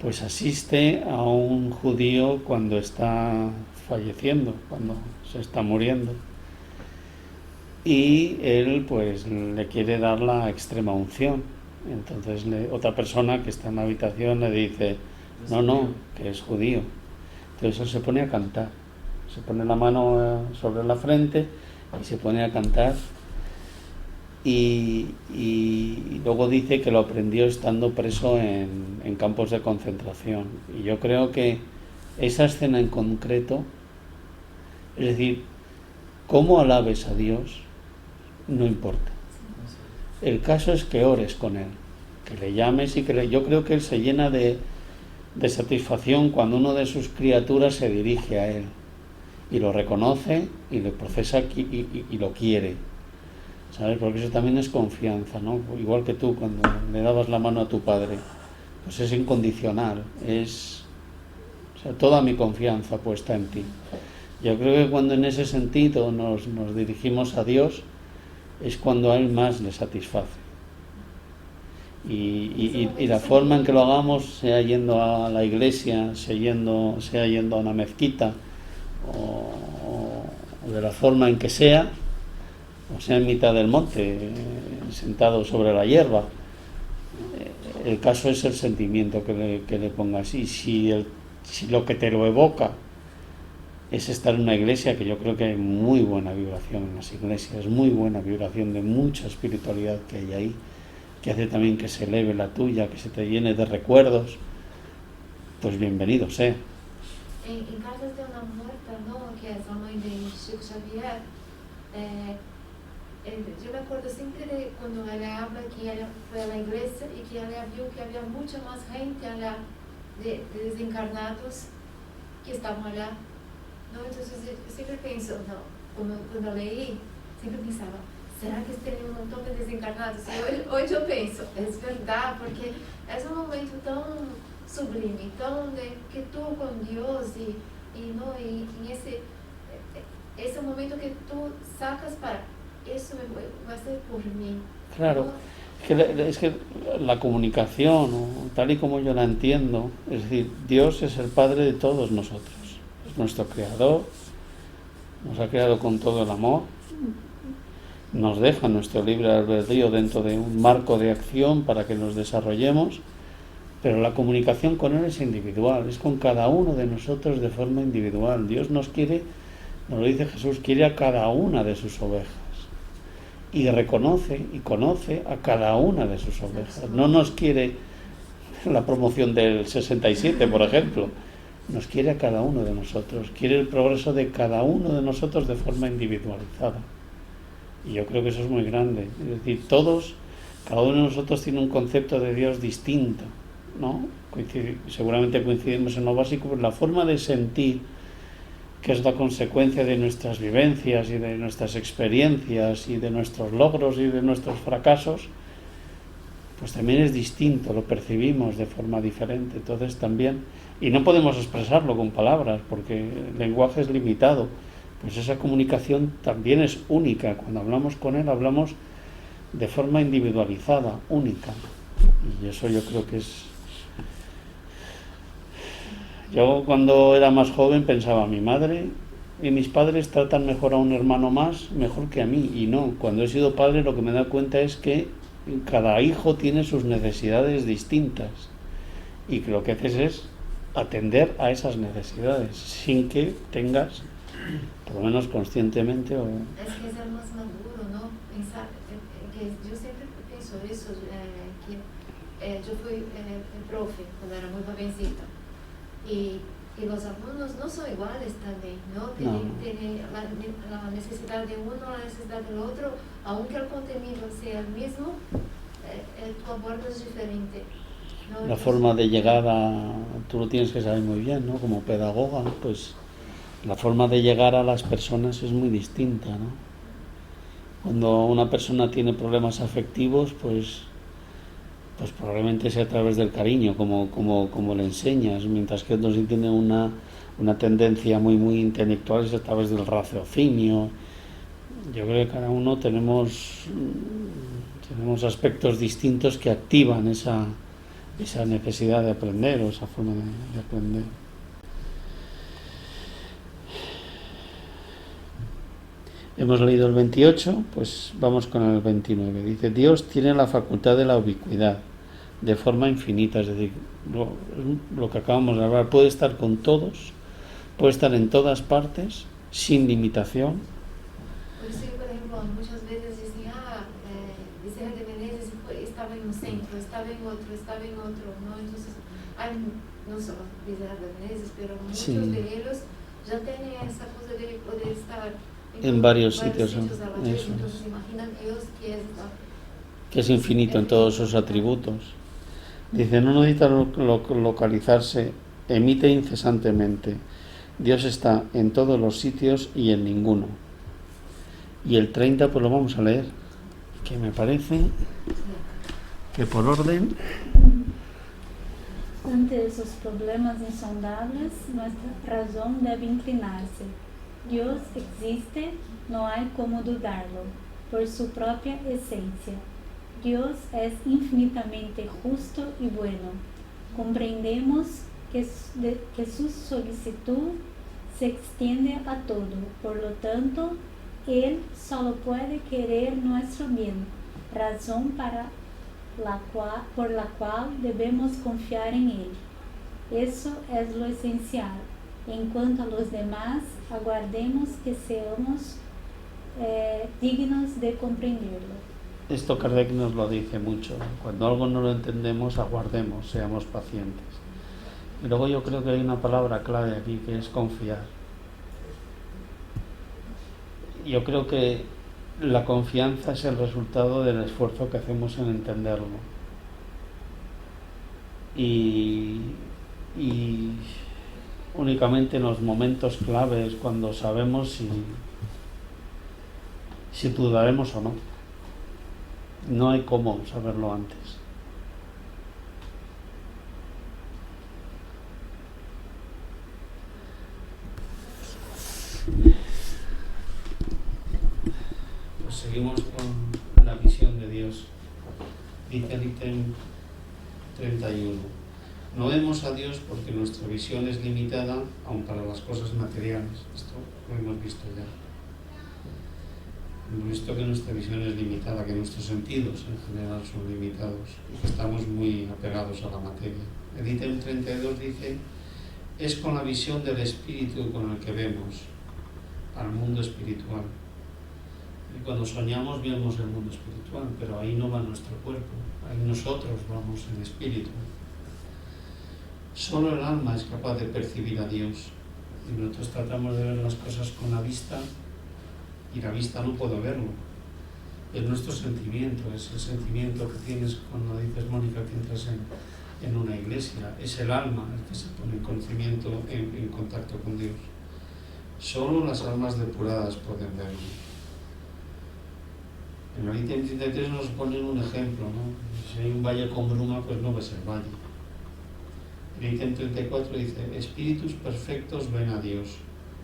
Pues asiste a un judío cuando está falleciendo, cuando se está muriendo. Y él pues le quiere dar la extrema unción. Entonces otra persona que está en la habitación le dice, no, que es judío. Entonces él se pone a cantar, se pone la mano sobre la frente y se pone a cantar. Y luego dice que lo aprendió estando preso en campos de concentración. Y yo creo que esa escena en concreto, es decir, cómo alabes a Dios, no importa. El caso es que ores con Él, que le llames y que yo creo que Él se llena de satisfacción cuando uno de sus criaturas se dirige a Él y lo reconoce y le procesa y lo quiere. ¿Sabes? Porque eso también es confianza, ¿no? Igual que tú cuando le dabas la mano a tu padre, pues es incondicional, es, o sea, toda mi confianza puesta en ti. Yo creo que cuando en ese sentido nos dirigimos a Dios es cuando a Él más le satisface. Y la forma en que lo hagamos, sea yendo a la iglesia, sea yendo a una mezquita, o de la forma en que sea, o sea en mitad del monte, sentado sobre la hierba, el caso es el sentimiento que le pongas. Y si lo que te lo evoca es estar en una iglesia, que yo creo que hay muy buena vibración en las iglesias, muy buena vibración de mucha espiritualidad que hay ahí, que hace también que se eleve la tuya, que se te llene de recuerdos, pues bienvenido sea. En Cartas de una Muerta, ¿no? Que es la mãe de Chico Xavier, yo me acuerdo siempre de cuando ella habla que ella fue a la iglesia y que ella vio que había mucha más gente allá de desencarnados que estaban allá, ¿no? Entonces yo siempre pienso, no, cuando leí, siempre pensaba, ¿será que tiene un montón de desencarnados? Y hoy yo pienso, es verdad, porque es un momento tan sublime, tan de que tú con Dios y ese momento que tú sacas para eso va a ser por mí. Claro, ¿no? Es que la comunicación, tal y como yo la entiendo, es decir, Dios es el Padre de todos nosotros, es nuestro Creador, nos ha creado con todo el amor, nos deja nuestro libre albedrío dentro de un marco de acción para que nos desarrollemos, pero la comunicación con Él es individual, es con cada uno de nosotros de forma individual. Dios nos quiere, nos lo dice Jesús, quiere a cada una de sus ovejas y reconoce y conoce a cada una de sus ovejas. No nos quiere la promoción del 67, por ejemplo, nos quiere a cada uno de nosotros, quiere el progreso de cada uno de nosotros de forma individualizada. Y yo creo que eso es muy grande. Es decir, cada uno de nosotros tiene un concepto de Dios distinto, ¿no? Seguramente coincidimos en lo básico, pero la forma de sentir, que es la consecuencia de nuestras vivencias y de nuestras experiencias y de nuestros logros y de nuestros fracasos, pues también es distinto, lo percibimos de forma diferente. Entonces también, y no podemos expresarlo con palabras porque el lenguaje es limitado, pues esa comunicación también es única. Cuando hablamos con Él, hablamos de forma individualizada, única. Y eso yo creo que es... Yo cuando era más joven pensaba, mi madre y mis padres tratan mejor a un hermano mejor que a mí. Y no, cuando he sido padre lo que me he dado cuenta es que cada hijo tiene sus necesidades distintas. Y que lo que haces es atender a esas necesidades, sin que tengas, por lo menos conscientemente... Es que es el más maduro, ¿no? Pensar, que yo siempre pienso eso, que yo fui profe cuando era muy jovencita. Y los alumnos no son iguales también, ¿no? Tienen la necesidad de uno, la necesidad del otro, aunque el contenido sea el mismo, tu abordo es diferente, ¿no? La forma de llegar tú lo tienes que saber muy bien, ¿no? Como pedagoga, pues la forma de llegar a las personas es muy distinta, ¿no? Cuando una persona tiene problemas afectivos, pues probablemente sea a través del cariño, como le enseñas, mientras que otros sí tienen una tendencia muy intelectual, es a través del raciocinio. Yo creo que cada uno tenemos aspectos distintos que activan esa necesidad de aprender o esa forma de aprender. Hemos leído el 28, pues vamos con el 29. Dice, Dios tiene la facultad de la ubicuidad, de forma infinita, es decir, lo que acabamos de hablar, puede estar con todos, puede estar en todas partes, sin limitación. Por eso, por ejemplo, muchas veces dicen, Vicente de Menezes estaba en un centro, estaba en otro, ¿no? Entonces, no solo Vicente de Menezes, pero muchos de ellos ya tienen esa cosa de poder estar en varios sitios a la vez. Entonces imaginan ellos que es infinito en todos sus atributos. Dice, no necesita localizarse, emite incesantemente. Dios está en todos los sitios y en ninguno. Y el 30 pues lo vamos a leer, que me parece que por orden... Ante esos problemas insondables, nuestra razón debe inclinarse. Dios existe, no hay como dudarlo, por su propia esencia. Dios es infinitamente justo y bueno. Comprendemos que su solicitud se extiende a todo, por lo tanto, Él solo puede querer nuestro bien, razón por la cual debemos confiar en Él. Eso es lo esencial. En cuanto a los demás, aguardemos que seamos dignos de comprenderlo. Esto Kardec nos lo dice mucho. Cuando algo no lo entendemos, aguardemos, seamos pacientes. Y luego yo creo que hay una palabra clave aquí que es confiar. Yo creo que la confianza es el resultado del esfuerzo que hacemos en entenderlo. Y únicamente en los momentos claves, cuando sabemos si dudaremos o no. No hay cómo saberlo antes. Pues seguimos con la visión de Dios. Dice el ítem 31. No vemos a Dios porque nuestra visión es limitada, aun para las cosas materiales. Esto lo hemos visto ya. Hemos visto que nuestra visión es limitada, que nuestros sentidos en general son limitados y que estamos muy apegados a la materia. El ítem 32 dice, es con la visión del espíritu con el que vemos al mundo espiritual. Y cuando soñamos vemos el mundo espiritual, pero ahí no va nuestro cuerpo, ahí nosotros vamos en espíritu. Solo el alma es capaz de percibir a Dios y nosotros tratamos de ver las cosas con la vista y la vista no puede verlo. Es nuestro sentimiento, es el sentimiento que tienes cuando dices, Mónica, que entras en una iglesia. Es el alma el que se pone en conocimiento, en contacto con Dios. Solo las almas depuradas pueden verlo. En el ítem 33 nos ponen un ejemplo, ¿no? Si hay un valle con bruma, pues no ves el valle. El ítem 34 dice, espíritus perfectos ven a Dios,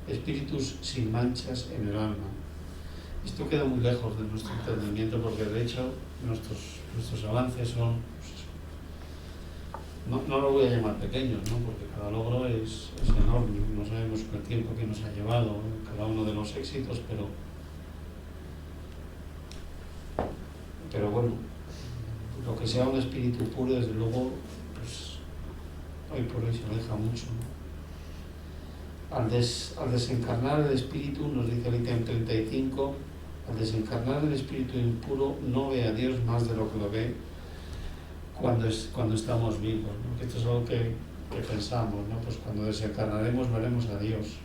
espíritus sin manchas en el alma. Esto queda muy lejos de nuestro entendimiento porque de hecho nuestros avances son, no lo voy a llamar pequeños, ¿no? Porque cada logro es enorme, no sabemos el tiempo que nos ha llevado cada uno de los éxitos, pero bueno, lo que sea un espíritu puro, desde luego, pues hoy por hoy se aleja mucho, ¿no? Al desencarnar el espíritu, nos dice el ítem 35, al desencarnar el espíritu impuro no ve a Dios más de lo que lo ve cuando estamos vivos, ¿no? Esto es algo que pensamos, ¿no? Pues cuando desencarnaremos veremos a Dios,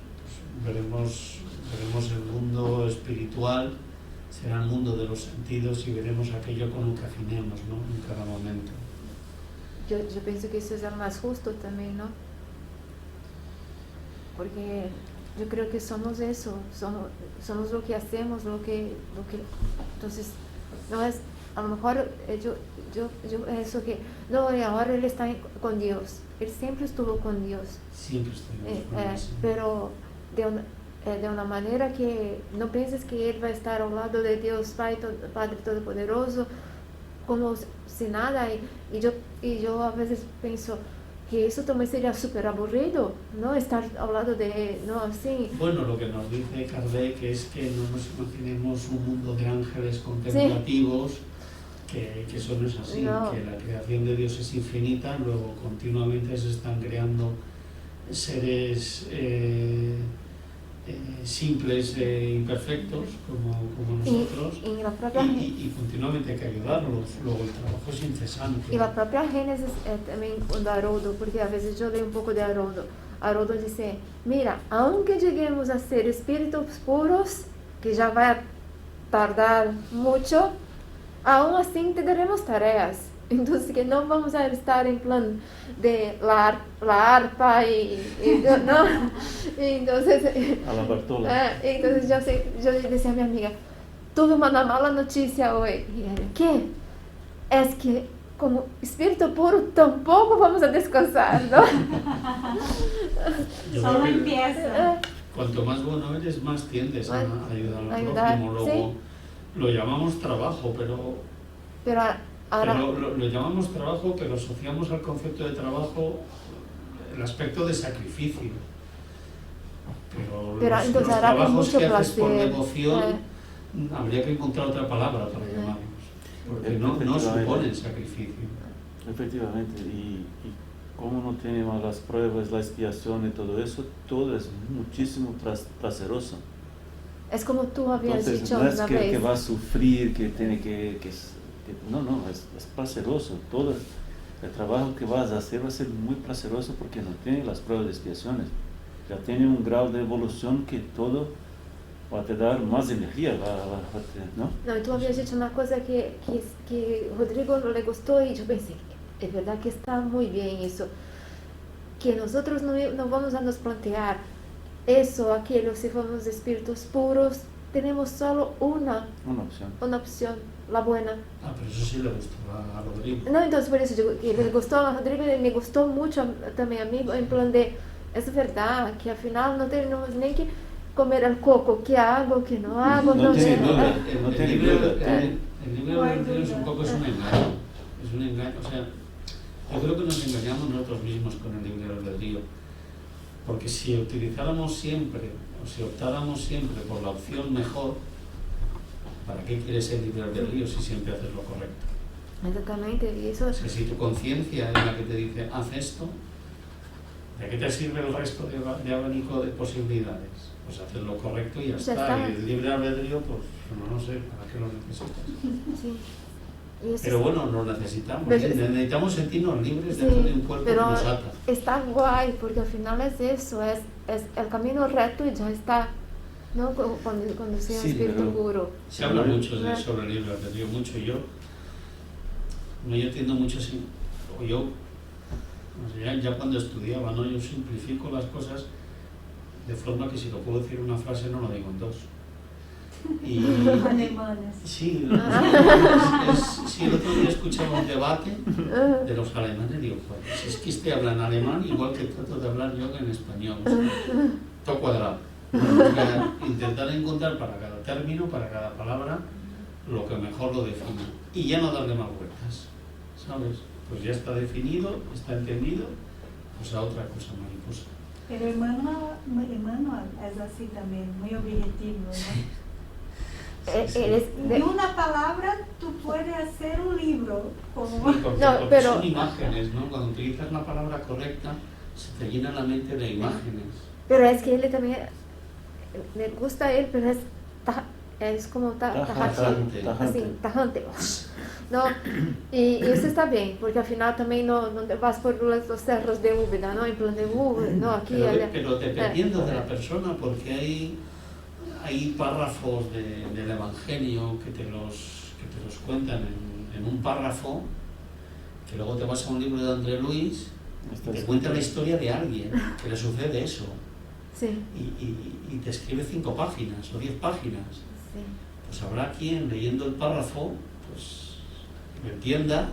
pues veremos el mundo espiritual, será el mundo de los sentidos y veremos aquello con lo que afinemos, ¿no? En cada momento. Yo pienso que eso es el más justo también, ¿no? Porque yo creo que somos eso, somos lo que hacemos, lo que entonces no es, a lo mejor yo eso que no, y ahora él está con Dios, él siempre estuvo con Dios, siempre estuvimos con Dios, pero de una manera que no pienses que él va a estar al lado de Dios Padre Todopoderoso como si nada, y yo a veces pienso que eso también sería súper aburrido, ¿no? Estar al lado de, no, así. Bueno, lo que nos dice Kardec es que no nos imaginemos un mundo de ángeles contemplativos, sí. que eso no es así, no. Que la creación de Dios es infinita, luego continuamente se están creando seres simples e imperfectos como nosotros y continuamente hay que ayudarlos, luego el trabajo es incesante. Y la propia Génesis también con Haroldo, porque a veces yo leo un poco de Haroldo dice, mira, aunque lleguemos a ser espíritus puros, que ya va a tardar mucho, aún así tendremos tareas. Entonces que no vamos a estar en plan de la arpa y no, entonces a la Bartola. Entonces yo le decía a mi amiga, tuve una mala noticia hoy. Y ella, ¿qué? Es que como espíritu puro tampoco vamos a descansar, ¿no? Solo empieza. cuanto más bueno eres, más tiendes a ayudar al ayudar, prójimo. Luego, lo llamamos trabajo, pero ahora, lo llamamos trabajo, pero asociamos al concepto de trabajo el aspecto de sacrificio. Pero los entonces ahora con trabajos mucho que haces por placer, devoción, habría que encontrar otra palabra para llamarlos, porque no suponen sacrificio. Efectivamente, y como no tenemos las pruebas, la expiación y todo eso, todo es muchísimo placeroso. es como tú habías Entonces, dicho no es una que vez. va a sufrir, que tiene no, es placeroso. Todo el trabajo que vas a hacer va a ser muy placeroso porque no tiene las pruebas de expiaciones. Ya tiene un grado de evolución que todo va a te dar más energía, ¿no? No, y tú habías dicho una cosa que Rodrigo no le gustó y yo pensé, es verdad que está muy bien eso, que nosotros no vamos a nos plantear eso, aquello, si somos espíritus puros, tenemos solo una opción, la buena. Pero eso sí le gustó a Rodrigo. No, entonces por eso digo que le gustó a Rodrigo y me gustó mucho también a mí, en plan de, es verdad que al final no tenemos ni que comer el coco, ¿qué hago, qué no hago? No tiene sé. duda. El libre albedrío es un poco un engaño. Es un engaño. O sea, yo creo que nos engañamos nosotros mismos con el libre albedrío. Porque si utilizáramos siempre, o si optáramos siempre por la opción mejor, ¿para qué quieres el libre albedrío si siempre haces lo correcto? Exactamente, y eso... O sea, si tu conciencia es la que te dice, haz esto, ¿de qué te sirve el resto de abanico de posibilidades? Pues hacer lo correcto y ya está. Y el libre albedrío, pues no sé, ¿para qué lo necesitas? Sí. Pero bueno, lo necesitamos. Necesitamos sentirnos libres dentro de un cuerpo que pero nos ata. está guay, porque al final es eso, es el camino recto y ya está, ¿no? Cuando sea un espíritu puro. Se habla mucho sobre el libre albedrío, mucho. Yo entiendo mucho así. Ya cuando estudiaba, ¿no? Yo simplifico las cosas de forma que si lo puedo decir en una frase no lo digo en dos. Alemanes. Sí, el otro día escuchaba un debate de los alemanes y digo, pues si es que este habla en alemán igual que trato de hablar yo en español, todo cuadrado. Intentar encontrar para cada término, para cada palabra, lo que mejor lo define y ya no darle más vueltas, ¿sabes? Pues ya está definido, está entendido, pues a otra cosa mariposa. Pero Emmanuel es así también, muy objetivo, ¿no? En una palabra tú puedes hacer un libro. Como... Sí, porque son imágenes, ¿no? Cuando utilizas la palabra correcta, se te llena la mente de imágenes. Pero es que él también, me gusta él, pero es como tajante, ¿no? Y eso está bien, porque al final también no vas por los cerros de Úbeda, ¿no? En plan de, no, aquí... Pero dependiendo de la persona, porque hay párrafos del Evangelio que te los cuentan en un párrafo, que luego te vas a un libro de André Luis y te cuenta la historia de alguien que le sucede eso. Sí. Y te escribe 5 páginas o 10 páginas. Sí. Pues habrá quien leyendo el párrafo pues lo entienda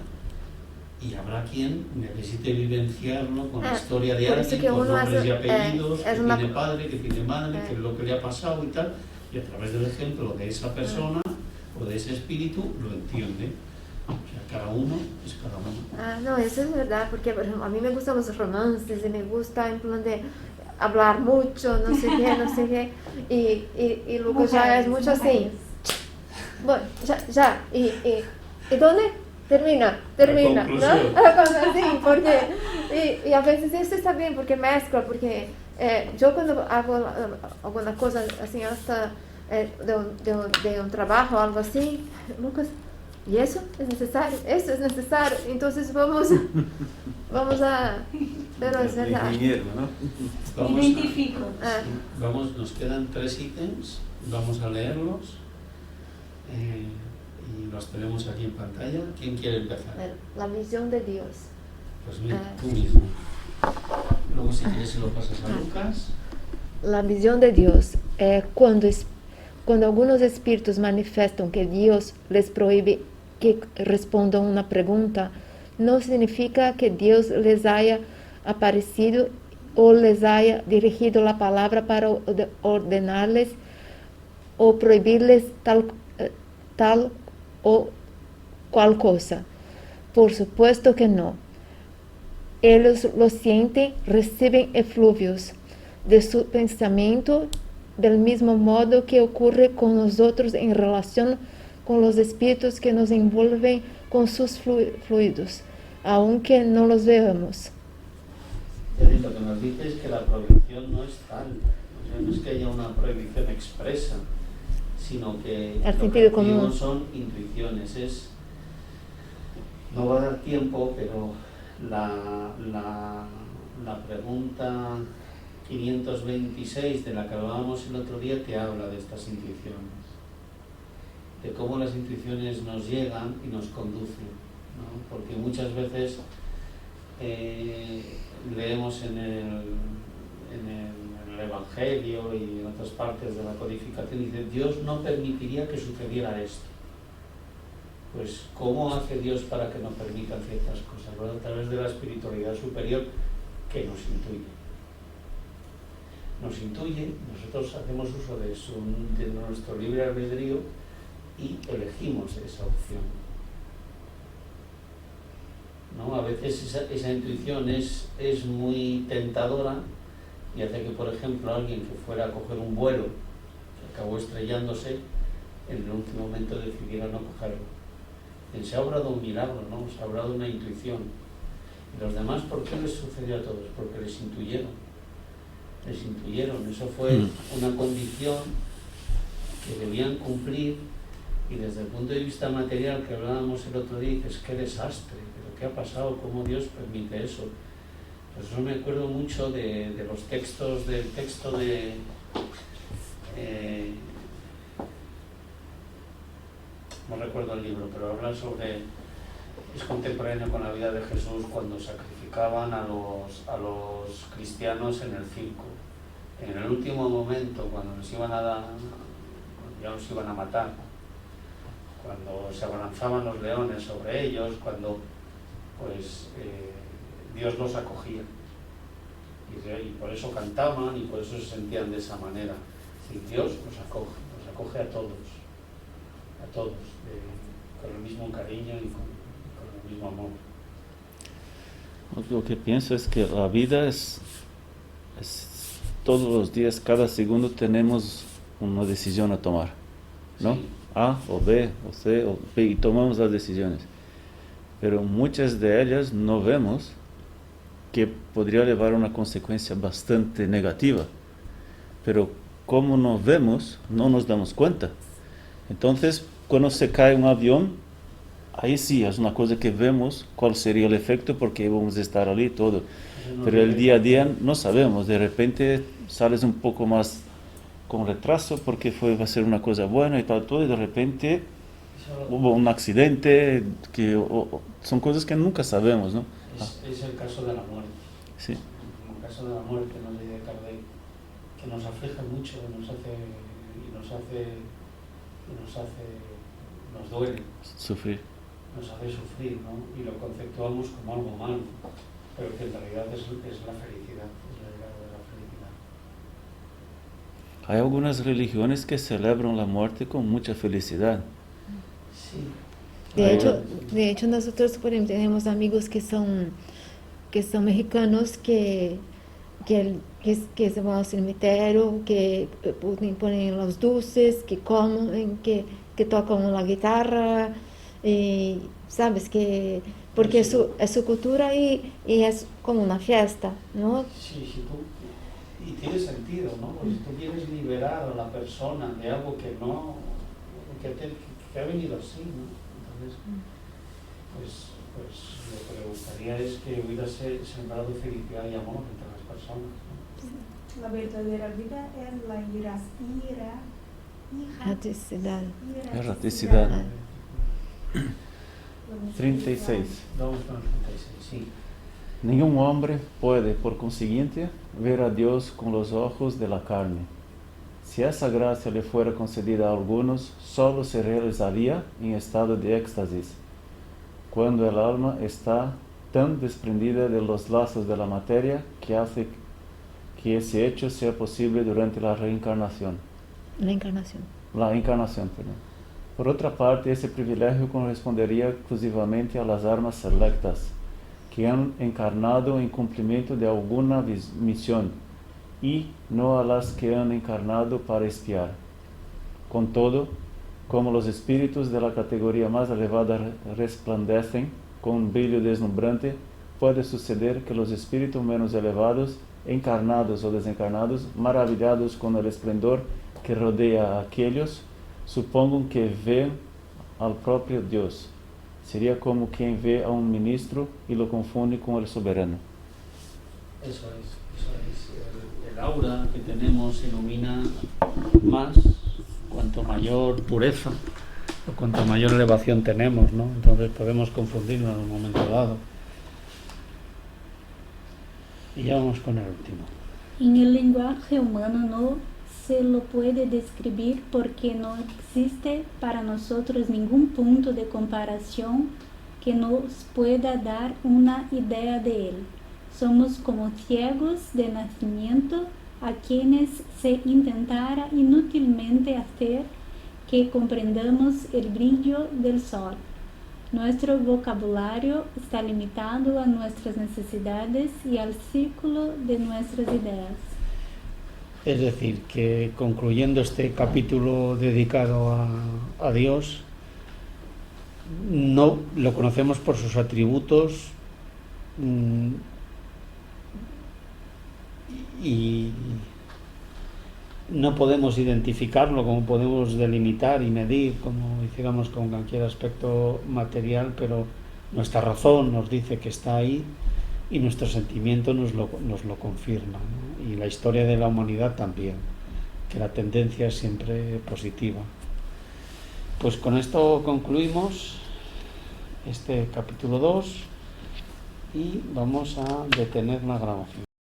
y habrá quien necesite vivenciarlo con la historia de alguien, con nombres y apellidos, que tiene padre, que tiene madre, que es lo que le ha pasado y tal, y a través del ejemplo de esa persona o de ese espíritu lo entiende. O sea, cada uno es cada uno. No, eso es verdad, porque por ejemplo, a mí me gustan los romances y me gusta en plan de hablar mucho, no sé qué, y luego ya es mucho así. Bueno, ya, ¿y dónde? Termina, ¿no? Así, porque, y a veces eso está bien, porque mezcla, porque yo cuando hago alguna cosa así, hasta de un trabajo o algo así, Lucas, ¿y eso es necesario? Eso es necesario, entonces vamos a... Pero es verdad. Identifico. Nos quedan 3 ítems, vamos a leerlos. Y los tenemos aquí en pantalla. ¿Quién quiere empezar? La visión de Dios. Pues mira, tú mismo. Luego si quieres se lo pasas a Lucas. La visión de Dios es cuando algunos espíritus manifestan que Dios les prohíbe que respondan una pregunta, no significa que Dios les haya aparecido o les haya dirigido la palabra para ordenarles o prohibirles tal o cual cosa. Por supuesto que no. Ellos lo sienten, reciben efluvios de su pensamiento del mismo modo que ocurre con nosotros en relación con los espíritus que nos envuelven con sus fluidos, aunque no los veamos. Lo que nos dice es que la prohibición no es tal, o sea, no es que haya una prohibición expresa, sino que El lo sentido que común. decimos son intuiciones. No va a dar tiempo, pero la pregunta 526 de la que hablábamos el otro día te habla de estas intuiciones, de cómo las intuiciones nos llegan y nos conducen, ¿no? Porque muchas veces leemos en el Evangelio y en otras partes de la codificación, dice: Dios no permitiría que sucediera esto. Pues ¿cómo hace Dios para que no permitan ciertas cosas? Bueno, a través de la espiritualidad superior que nos intuye, nosotros hacemos uso de nuestro libre albedrío y elegimos esa opción, ¿no? A veces esa intuición es muy tentadora y hace que, por ejemplo, alguien que fuera a coger un vuelo, que acabó estrellándose, en el último momento decidiera no cogerlo. Se ha obrado un milagro, ¿no? Se ha obrado una intuición. ¿Y los demás por qué les sucedió a todos? Porque les intuyeron. Eso fue una condición que debían cumplir, y desde el punto de vista material que hablábamos el otro día, dices: qué desastre, pero ¿qué ha pasado? ¿Cómo Dios permite eso? Pues yo me acuerdo mucho del texto de no recuerdo el libro, pero habla sobre, es contemporáneo con la vida de Jesús, cuando sacrificaban a los cristianos en el circo. En el último momento, cuando ya los iban a matar, cuando se abalanzaban los leones sobre ellos, cuando Dios los acogía. Y por eso cantaban y por eso se sentían de esa manera. Y Dios los acoge a todos, con el mismo cariño y con el mismo amor. Lo que pienso es que la vida es todos los días, cada segundo tenemos una decisión a tomar, ¿no? Sí. A o B o C o B, y tomamos las decisiones. Pero muchas de ellas no vemos que podría llevar a una consecuencia bastante negativa. Pero como no vemos, no nos damos cuenta. Entonces, cuando se cae un avión, ahí sí es una cosa que vemos cuál sería el efecto, porque vamos a estar allí y todo. Pero el día a día no sabemos. De repente sales un poco más con retraso porque va a ser una cosa buena y tal, todo, y de repente hubo un accidente, son cosas que nunca sabemos, ¿no? Es el caso de la muerte. Sí. El caso de la muerte, nos dice Kardec, que nos aflige mucho, nos duele. Sufrir. Nos hace sufrir, ¿no? Y lo conceptuamos como algo malo, pero que en realidad es la felicidad, es la llegada de la felicidad. Hay algunas religiones que celebran la muerte con mucha felicidad. Sí. De hecho nosotros tenemos amigos que son mexicanos que se van al cemiterio, que ponen los dulces, que comen, que tocan la guitarra, y sabes que porque Sí. es su cultura y es como una fiesta, ¿no? Sí, y tiene sentido, ¿no? Porque si tú quieres liberar a la persona de algo que ha venido así, ¿no? Entonces, pues lo que me gustaría es que hubiera sembrado felicidad y amor entre las personas, ¿no? La verdadera vida es la Erraticidad. Erraticidad. 36. Vamos con el 36, sí. Ningún hombre puede, por consiguiente, ver a Dios con los ojos de la carne. Si esa gracia le fuera concedida a algunos, solo se realizaría en estado de éxtasis, cuando el alma está tan desprendida de los lazos de la materia que hace que ese hecho sea posible durante la reencarnación. La encarnación. La encarnación, perdón. Por otra parte, ese privilegio correspondería exclusivamente a las almas selectas, que han encarnado en cumplimiento de alguna misión, y no a las que han encarnado para espiar. Con todo, como los espíritus de la categoría más elevada resplandecen con un brillo deslumbrante, puede suceder que los espíritus menos elevados, encarnados o desencarnados, maravillados con el esplendor que rodea a aquellos, supongan que ven al propio Dios. Sería como quien ve a un ministro y lo confunde con el soberano. Eso es. El aura que tenemos ilumina más cuanto mayor pureza o cuanto mayor elevación tenemos, ¿no? Entonces podemos confundirnos en un momento dado. Y ya vamos con el último. En el lenguaje humano no se lo puede describir porque no existe para nosotros ningún punto de comparación que nos pueda dar una idea de él. Somos como ciegos de nacimiento a quienes se intentara inútilmente hacer que comprendamos el brillo del sol. Nuestro vocabulario está limitado a nuestras necesidades y al círculo de nuestras ideas. Es decir, que concluyendo este capítulo dedicado a Dios, no lo conocemos por sus atributos y no podemos identificarlo como podemos delimitar y medir como hiciéramos con cualquier aspecto material, pero nuestra razón nos dice que está ahí y nuestro sentimiento nos lo confirma, ¿no? Y la historia de la humanidad también, que la tendencia es siempre positiva. Pues con esto concluimos este capítulo 2 y vamos a detener la grabación.